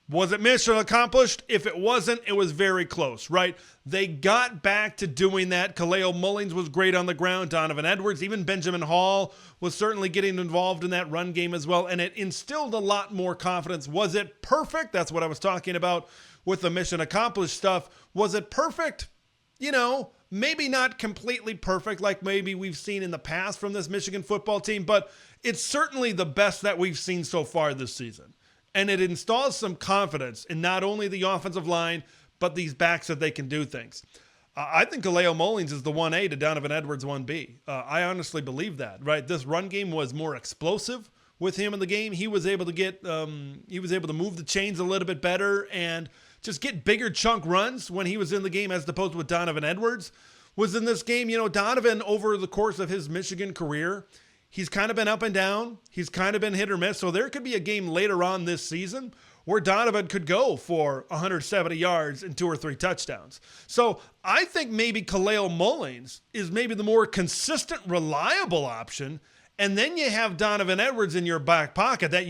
Was it mission accomplished? If it wasn't, it was very close, right? They got back to doing that. Kaleo Mullings was great on the ground. Donovan Edwards, even Benjamin Hall was certainly getting involved in that run game as well. And it instilled a lot more confidence. Was it perfect? That's what I was talking about with the mission accomplished stuff. Was it perfect? maybe not completely perfect like maybe we've seen in the past from this Michigan football team, but it's certainly the best that we've seen so far this season. And it installs some confidence in not only the offensive line, but these backs that they can do things. I think Kaleo Mullings is the 1A to Donovan Edwards 1B. I honestly believe that, right? This run game was more explosive with him in the game. He was able to move the chains a little bit better and just get bigger chunk runs when he was in the game as opposed with Donovan Edwards was in this game. Donovan, over the course of his Michigan career, he's kind of been up and down. He's kind of been hit or miss. So there could be a game later on this season where Donovan could go for 170 yards and 2 or 3 touchdowns. So I think maybe Kaleo Mullings is maybe the more consistent, reliable option. And then you have Donovan Edwards in your back pocket that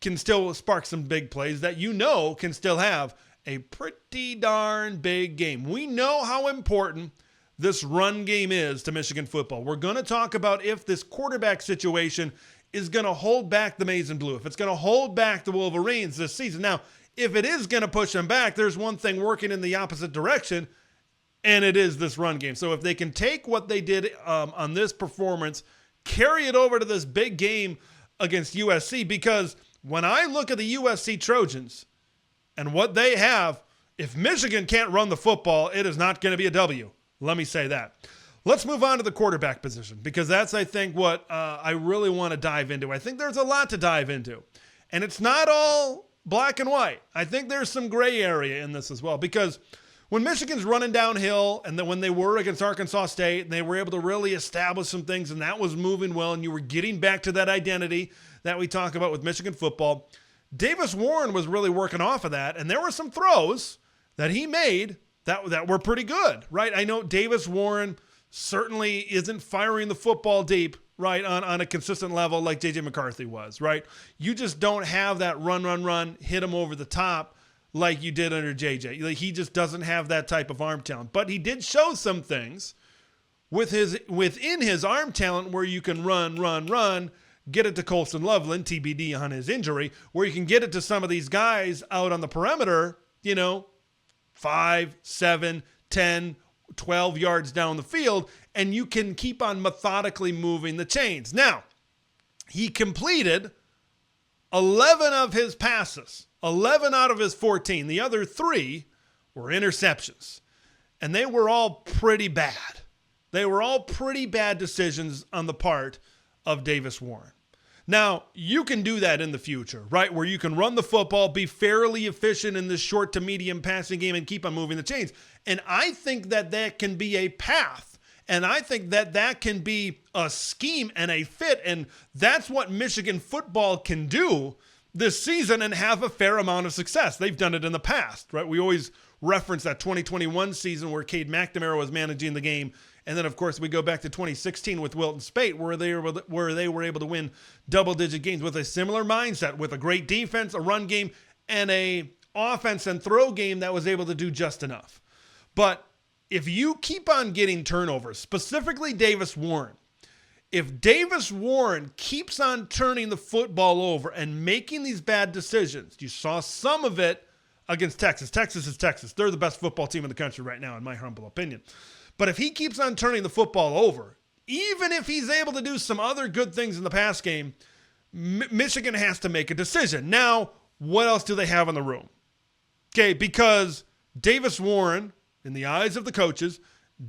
can still spark some big plays, that can still have a pretty darn big game. We know how important this run game is to Michigan football. We're going to talk about if this quarterback situation is going to hold back the Maize and Blue, if it's going to hold back the Wolverines this season. Now, if it is going to push them back, there's one thing working in the opposite direction, and it is this run game. So if they can take what they did on this performance, carry it over to this big game against USC, because when I look at the USC Trojans and what they have, if Michigan can't run the football, it is not going to be a W. Let me say that. Let's move on to the quarterback position, because that's, I think, what I really want to dive into. I think there's a lot to dive into, and it's not all black and white. I think there's some gray area in this as well, because when Michigan's running downhill, and then when they were against Arkansas State, and they were able to really establish some things, and that was moving well, and you were getting back to that identity that we talk about with Michigan football, Davis Warren was really working off of that, and there were some throws that he made that were pretty good, right? I know Davis Warren certainly isn't firing the football deep, right, on a consistent level like J.J. McCarthy was, right? You just don't have that run, hit him over the top like you did under J.J. Like, he just doesn't have that type of arm talent. But he did show some things within his arm talent where you can run, get it to Colston Loveland, TBD on his injury, where you can get it to some of these guys out on the perimeter, 5, 7, 10, 12 yards down the field, and you can keep on methodically moving the chains. Now, he completed 11 of his passes, 11 out of his 14. The other 3 were interceptions, and they were all pretty bad. They were all pretty bad decisions on the part of Davis Warren. Now, you can do that in the future, right? Where you can run the football, be fairly efficient in this short to medium passing game, and keep on moving the chains. And I think that can be a path. And I think that can be a scheme and a fit. And that's what Michigan football can do this season and have a fair amount of success. They've done it in the past, right? We always reference that 2021 season where Cade McNamara was managing the game. And then, of course, we go back to 2016 with Wilton Spate, where they were able to win double-digit games with a similar mindset, with a great defense, a run game, and a offense and throw game that was able to do just enough. But if you keep on getting turnovers, specifically Davis Warren, if Davis Warren keeps on turning the football over and making these bad decisions, you saw some of it against Texas. Texas is Texas. They're the best football team in the country right now, in my humble opinion. But if he keeps on turning the football over, even if he's able to do some other good things in the pass game, Michigan has to make a decision. Now, what else do they have in the room? Okay, because Davis Warren, in the eyes of the coaches,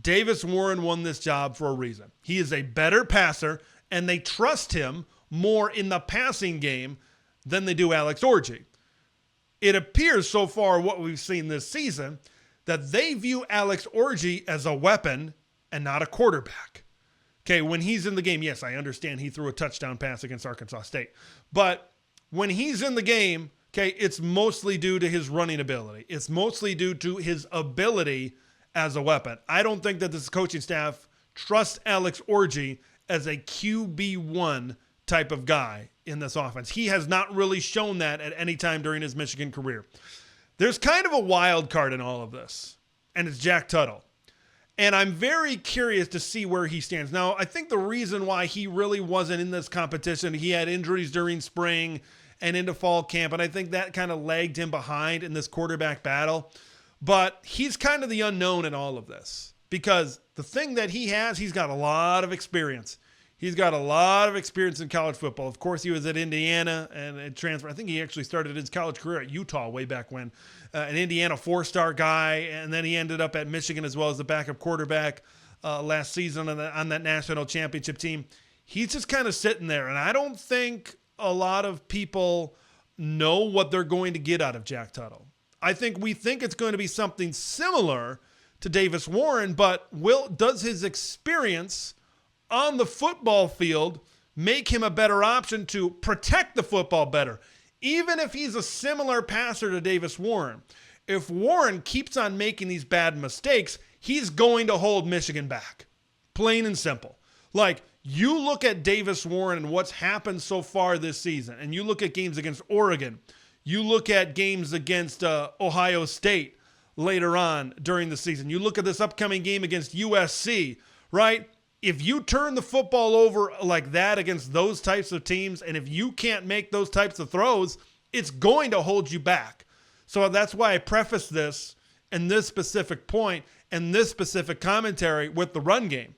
Davis Warren won this job for a reason. He is a better passer, and they trust him more in the passing game than they do Alex Orji. It appears so far what we've seen this season that they view Alex Orji as a weapon and not a quarterback. Okay, when he's in the game, yes, I understand he threw a touchdown pass against Arkansas State. But when he's in the game, okay, it's mostly due to his running ability. It's mostly due to his ability as a weapon. I don't think that this coaching staff trusts Alex Orji as a QB1 type of guy in this offense. He has not really shown that at any time during his Michigan career. There's kind of a wild card in all of this, and it's Jack Tuttle. And I'm very curious to see where he stands. Now, I think the reason why he really wasn't in this competition, he had injuries during spring and into fall camp, and I think that kind of lagged him behind in this quarterback battle. But he's kind of the unknown in all of this because the thing that he's got a lot of experience. He's got a lot of experience in college football. Of course, he was at Indiana and transferred. I think he actually started his college career at Utah way back when. An Indiana 4-star guy, and then he ended up at Michigan as well as the backup quarterback last season on that national championship team. He's just kind of sitting there, and I don't think a lot of people know what they're going to get out of Jack Tuttle. I think we think it's going to be something similar to Davis Warren, but does his experience on the football field make him a better option to protect the football better? Even if he's a similar passer to Davis Warren, if Warren keeps on making these bad mistakes, he's going to hold Michigan back. Plain and simple. Like, you look at Davis Warren and what's happened so far this season, and you look at games against Oregon, you look at games against Ohio State later on during the season, you look at this upcoming game against USC, right? If you turn the football over like that against those types of teams, and if you can't make those types of throws, it's going to hold you back. So that's why I preface this and this specific point and this specific commentary with the run game.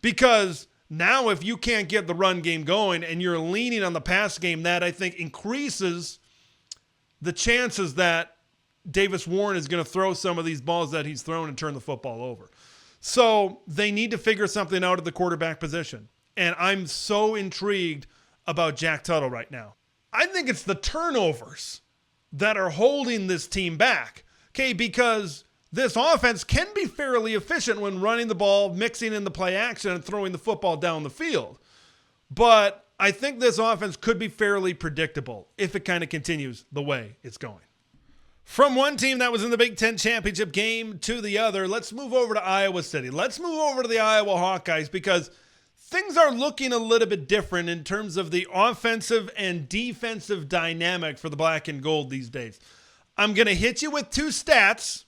Because now if you can't get the run game going and you're leaning on the pass game, that I think increases the chances that Davis Warren is going to throw some of these balls that he's thrown and turn the football over. So they need to figure something out at the quarterback position. And I'm so intrigued about Jack Tuttle right now. I think it's the turnovers that are holding this team back. Okay, because this offense can be fairly efficient when running the ball, mixing in the play action, and throwing the football down the field. But I think this offense could be fairly predictable if it kind of continues the way it's going. From one team that was in the Big Ten championship game to the other, let's move over to Iowa City. Let's move over to the Iowa Hawkeyes because things are looking a little bit different in terms of the offensive and defensive dynamic for the black and gold these days. I'm going to hit you with two stats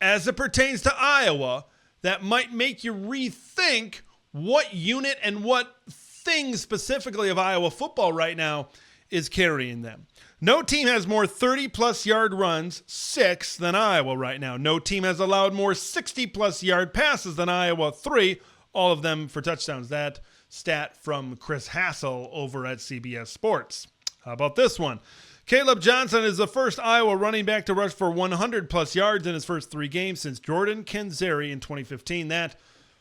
as it pertains to Iowa that might make you rethink what unit and what thing specifically of Iowa football right now is carrying them. No team has more 30-plus yard runs, 6, than Iowa right now. No team has allowed more 60-plus yard passes than Iowa, 3, all of them for touchdowns. That stat from Chris Hassel over at CBS Sports. How about this one? Caleb Johnson is the first Iowa running back to rush for 100-plus yards in his first 3 games since Jordan Kenzeri in 2015. That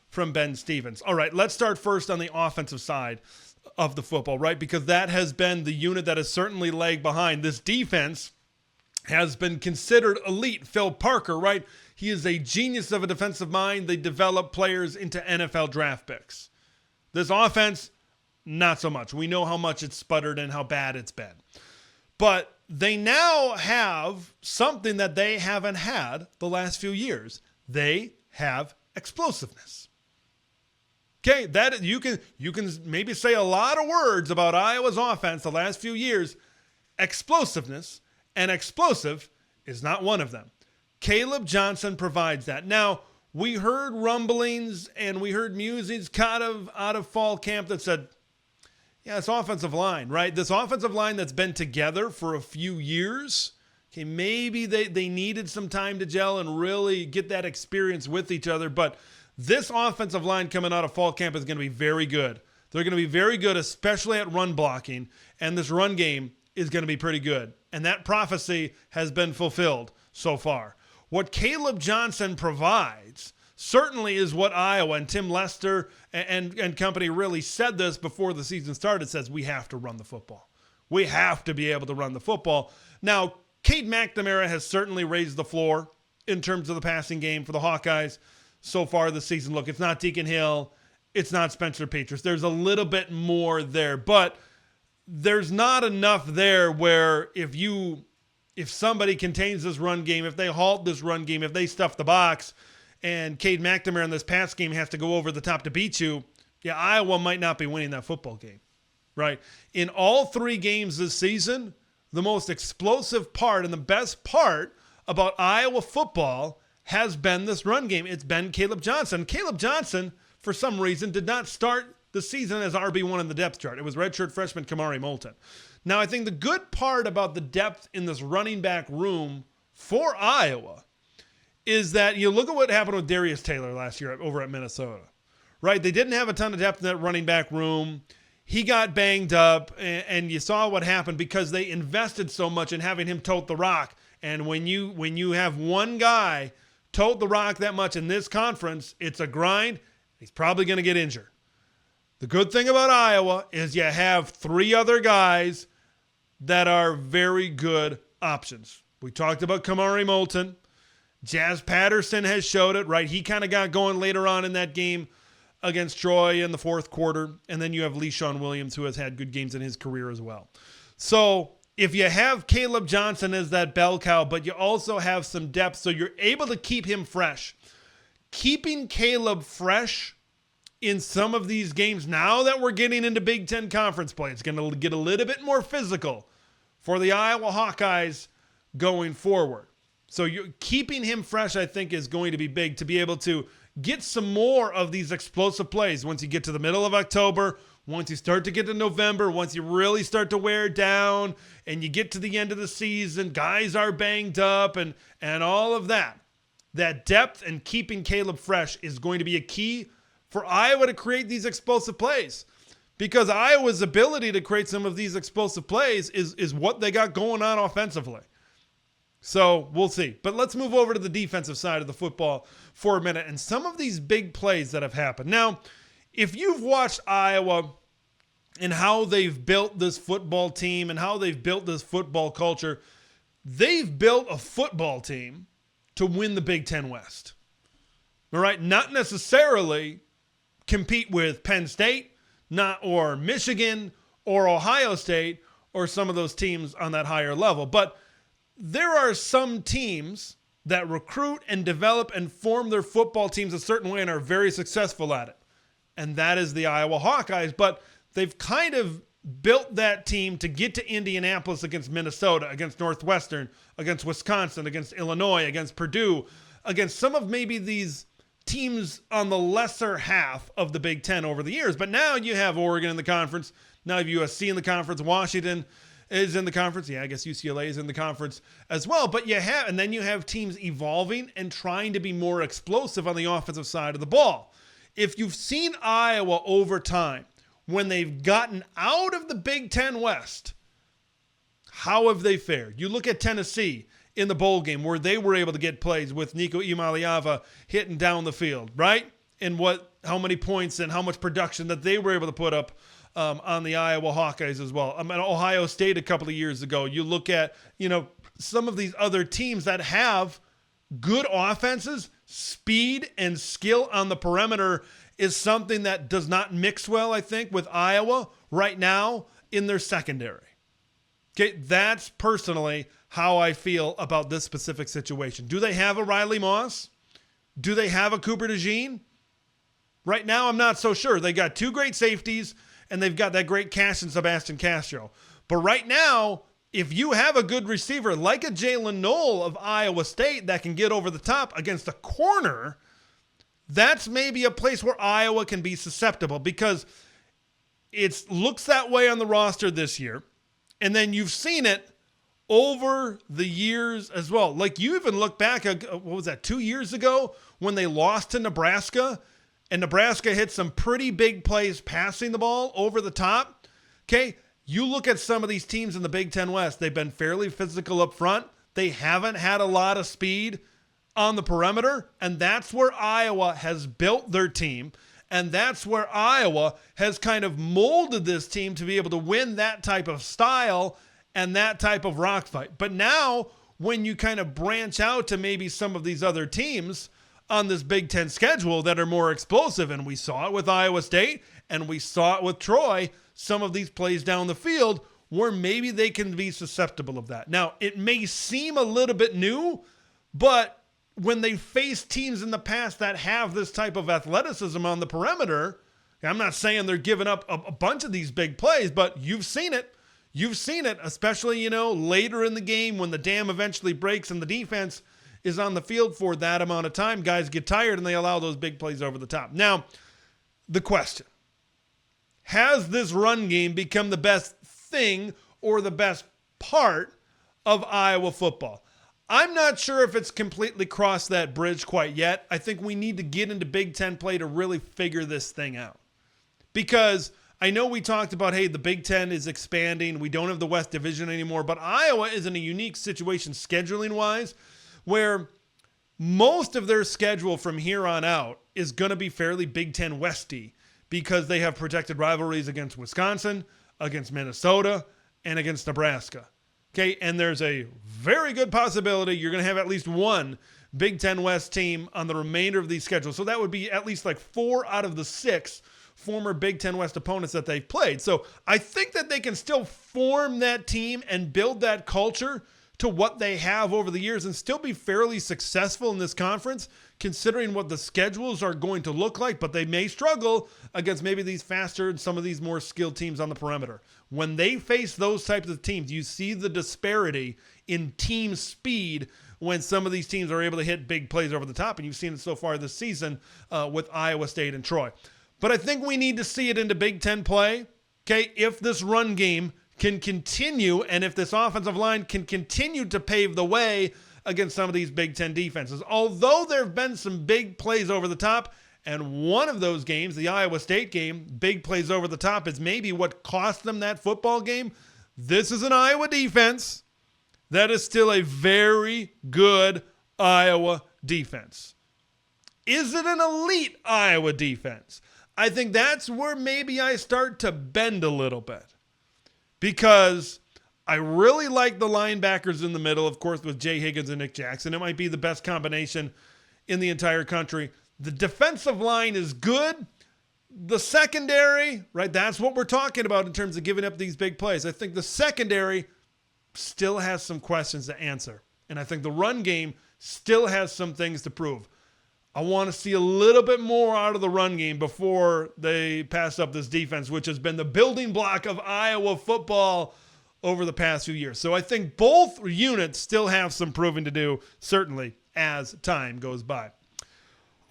from Ben Stevens. All right, let's start first on the offensive side of the football, right? Because that has been the unit that has certainly lagged behind. This defense has been considered elite. Phil Parker, right? He is a genius of a defensive mind. They develop players into NFL draft picks. This offense, not so much. We know how much it's sputtered and how bad it's been. But they now have something that they haven't had the last few years. They have explosiveness. Okay, that you can maybe say a lot of words about Iowa's offense the last few years. Explosiveness and explosive is not one of them. Caleb Johnson provides that. Now, we heard rumblings and we heard musings out of fall camp that said, yeah, it's offensive line, right? This offensive line that's been together for a few years. Okay, maybe they needed some time to gel and really get that experience with each other, but this offensive line coming out of fall camp is going to be very good. They're going to be very good, especially at run blocking, and this run game is going to be pretty good. And that prophecy has been fulfilled so far. What Caleb Johnson provides certainly is what Iowa and Tim Lester and company really said this before the season started, says we have to run the football. We have to be able to run the football. Now, Cade McNamara has certainly raised the floor in terms of the passing game for the Hawkeyes so far this season. Look, it's not Deacon Hill. It's not Spencer Petras. There's a little bit more there, but there's not enough there where if somebody contains this run game, if they halt this run game, if they stuff the box, and Cade McNamara in this pass game has to go over the top to beat you, yeah, Iowa might not be winning that football game, right? In all 3 games this season, the most explosive part and the best part about Iowa football has been this run game. It's been Caleb Johnson. Caleb Johnson, for some reason, did not start the season as RB1 in the depth chart. It was redshirt freshman Kamari Moulton. Now, I think the good part about the depth in this running back room for Iowa is that you look at what happened with Darius Taylor last year over at Minnesota, right? They didn't have a ton of depth in that running back room. He got banged up, and you saw what happened because they invested so much in having him tote the rock. And when you have one guy tote the rock that much in this conference, it's a grind. He's probably going to get injured. The good thing about Iowa is you have 3 other guys that are very good options. We talked about Kamari Moulton. Jazz Patterson has showed it, right? He kind of got going later on in that game against Troy in the fourth quarter. And then you have LeSean Williams, who has had good games in his career as well. So if you have Caleb Johnson as that bell cow, but you also have some depth, so you're able to keep him fresh. Keeping Caleb fresh in some of these games, now that we're getting into Big Ten Conference play, it's going to get a little bit more physical for the Iowa Hawkeyes going forward. So you're keeping him fresh, I think, is going to be big to be able to get some more of these explosive plays once you get to the middle of October, once you start to get to November, once you really start to wear down and you get to the end of the season, guys are banged up and all of that. That depth and keeping Caleb fresh is going to be a key for Iowa to create these explosive plays, because Iowa's ability to create some of these explosive plays is what they got going on offensively. So we'll see. But let's move over to the defensive side of the football for a minute and some of these big plays that have happened. Now, if you've watched Iowa and how they've built this football team and how they've built this football culture, they've built a football team to win the Big Ten West. All right? Not necessarily compete with Penn State, or Michigan or Ohio State or some of those teams on that higher level. But there are some teams that recruit and develop and form their football teams a certain way and are very successful at it. And that is the Iowa Hawkeyes. But they've kind of built that team to get to Indianapolis against Minnesota, against Northwestern, against Wisconsin, against Illinois, against Purdue, against some of maybe these teams on the lesser half of the Big Ten over the years. But now you have Oregon in the conference. Now you have USC in the conference. Washington is in the conference. Yeah, I guess UCLA is in the conference as well. But then you have teams evolving and trying to be more explosive on the offensive side of the ball. If you've seen Iowa over time, when they've gotten out of the Big Ten West, how have they fared? You look at Tennessee in the bowl game where they were able to get plays with Nico Imaliava hitting down the field, right? And how many points and how much production that they were able to put up on the Iowa Hawkeyes as well. I mean, Ohio State a couple of years ago. You look at, some of these other teams that have good offenses, speed and skill on the perimeter is something that does not mix well, I think, with Iowa right now in their secondary. Okay, that's personally how I feel about this specific situation. Do they have a Riley Moss? Do they have a Cooper DeJean? Right now, I'm not so sure. They got 2 great safeties, and they've got that great Cash and Sebastian Castro. But right now, if you have a good receiver like a Jalen Knoll of Iowa State that can get over the top against a corner, that's maybe a place where Iowa can be susceptible, because it looks that way on the roster this year. And then you've seen it over the years as well. Like, you even look back, 2 years ago when they lost to Nebraska, and Nebraska hit some pretty big plays passing the ball over the top. Okay, you look at some of these teams in the Big Ten West, they've been fairly physical up front. They haven't had a lot of speed on the perimeter, and that's where Iowa has built their team, and that's where Iowa has kind of molded this team to be able to win that type of style and that type of rock fight. But now, when you kind of branch out to maybe some of these other teams on this Big Ten schedule that are more explosive, and we saw it with Iowa State, and we saw it with Troy, some of these plays down the field where maybe they can be susceptible of that. Now, it may seem a little bit new, but when they face teams in the past that have this type of athleticism on the perimeter, I'm not saying they're giving up a bunch of these big plays, but you've seen it. You've seen it, especially, later in the game when the dam eventually breaks and the defense is on the field for that amount of time. Guys get tired and they allow those big plays over the top. Now, the question, has this run game become the best thing or the best part of Iowa football? I'm not sure if it's completely crossed that bridge quite yet. I think we need to get into Big Ten play to really figure this thing out. Because I know we talked about, hey, the Big Ten is expanding. We don't have the West Division anymore. But Iowa is in a unique situation scheduling-wise where most of their schedule from here on out is going to be fairly Big Ten Westy because they have protected rivalries against Wisconsin, against Minnesota, and against Nebraska. Okay, and there's a very good possibility you're going to have at least one Big Ten West team on the remainder of these schedules. So that would be at least like 4 out of the 6 former Big Ten West opponents that they've played. So I think that they can still form that team and build that culture to what they have over the years and still be fairly successful in this conference, considering what the schedules are going to look like, but they may struggle against maybe these faster and some of these more skilled teams on the perimeter. When they face those types of teams, you see the disparity in team speed when some of these teams are able to hit big plays over the top, and you've seen it so far this season with Iowa State and Troy. But I think we need to see it into Big Ten play, okay, if this run game can continue and if this offensive line can continue to pave the way against some of these Big Ten defenses. Although there have been some big plays over the top, and one of those games, the Iowa State game, big plays over the top is maybe what cost them that football game. This is an Iowa defense that is still a very good Iowa defense. Is it an elite Iowa defense? I think that's where maybe I start to bend a little bit. Because I really like the linebackers in the middle, of course, with Jay Higgins and Nick Jackson. It might be the best combination in the entire country. The defensive line is good. The secondary, right, that's what we're talking about in terms of giving up these big plays. I think the secondary still has some questions to answer. And I think the run game still has some things to prove. I want to see a little bit more out of the run game before they pass up this defense, which has been the building block of Iowa football over the past few years. So I think both units still have some proving to do, certainly, as time goes by.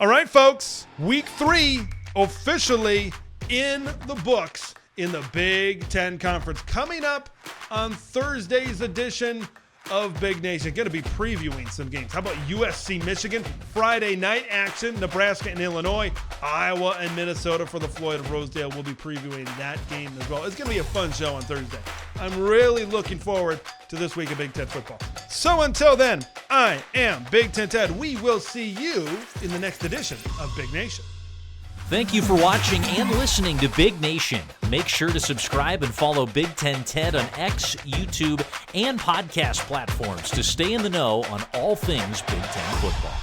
All right, folks, week 3 officially in the books in the Big Ten Conference. Coming up on Thursday's edition of Big Nation. Going to be previewing some games. How about USC Michigan? Friday night action. Nebraska and Illinois. Iowa and Minnesota for the Floyd of Rosedale. We'll be previewing that game as well. It's going to be a fun show on Thursday. I'm really looking forward to this week of Big Ten football. So until then, I am Big Ten Ted. We will see you in the next edition of Big Nation. Thank you for watching and listening to Big Nation. Make sure to subscribe and follow Big Ten Ted on X, YouTube, and podcast platforms to stay in the know on all things Big Ten football.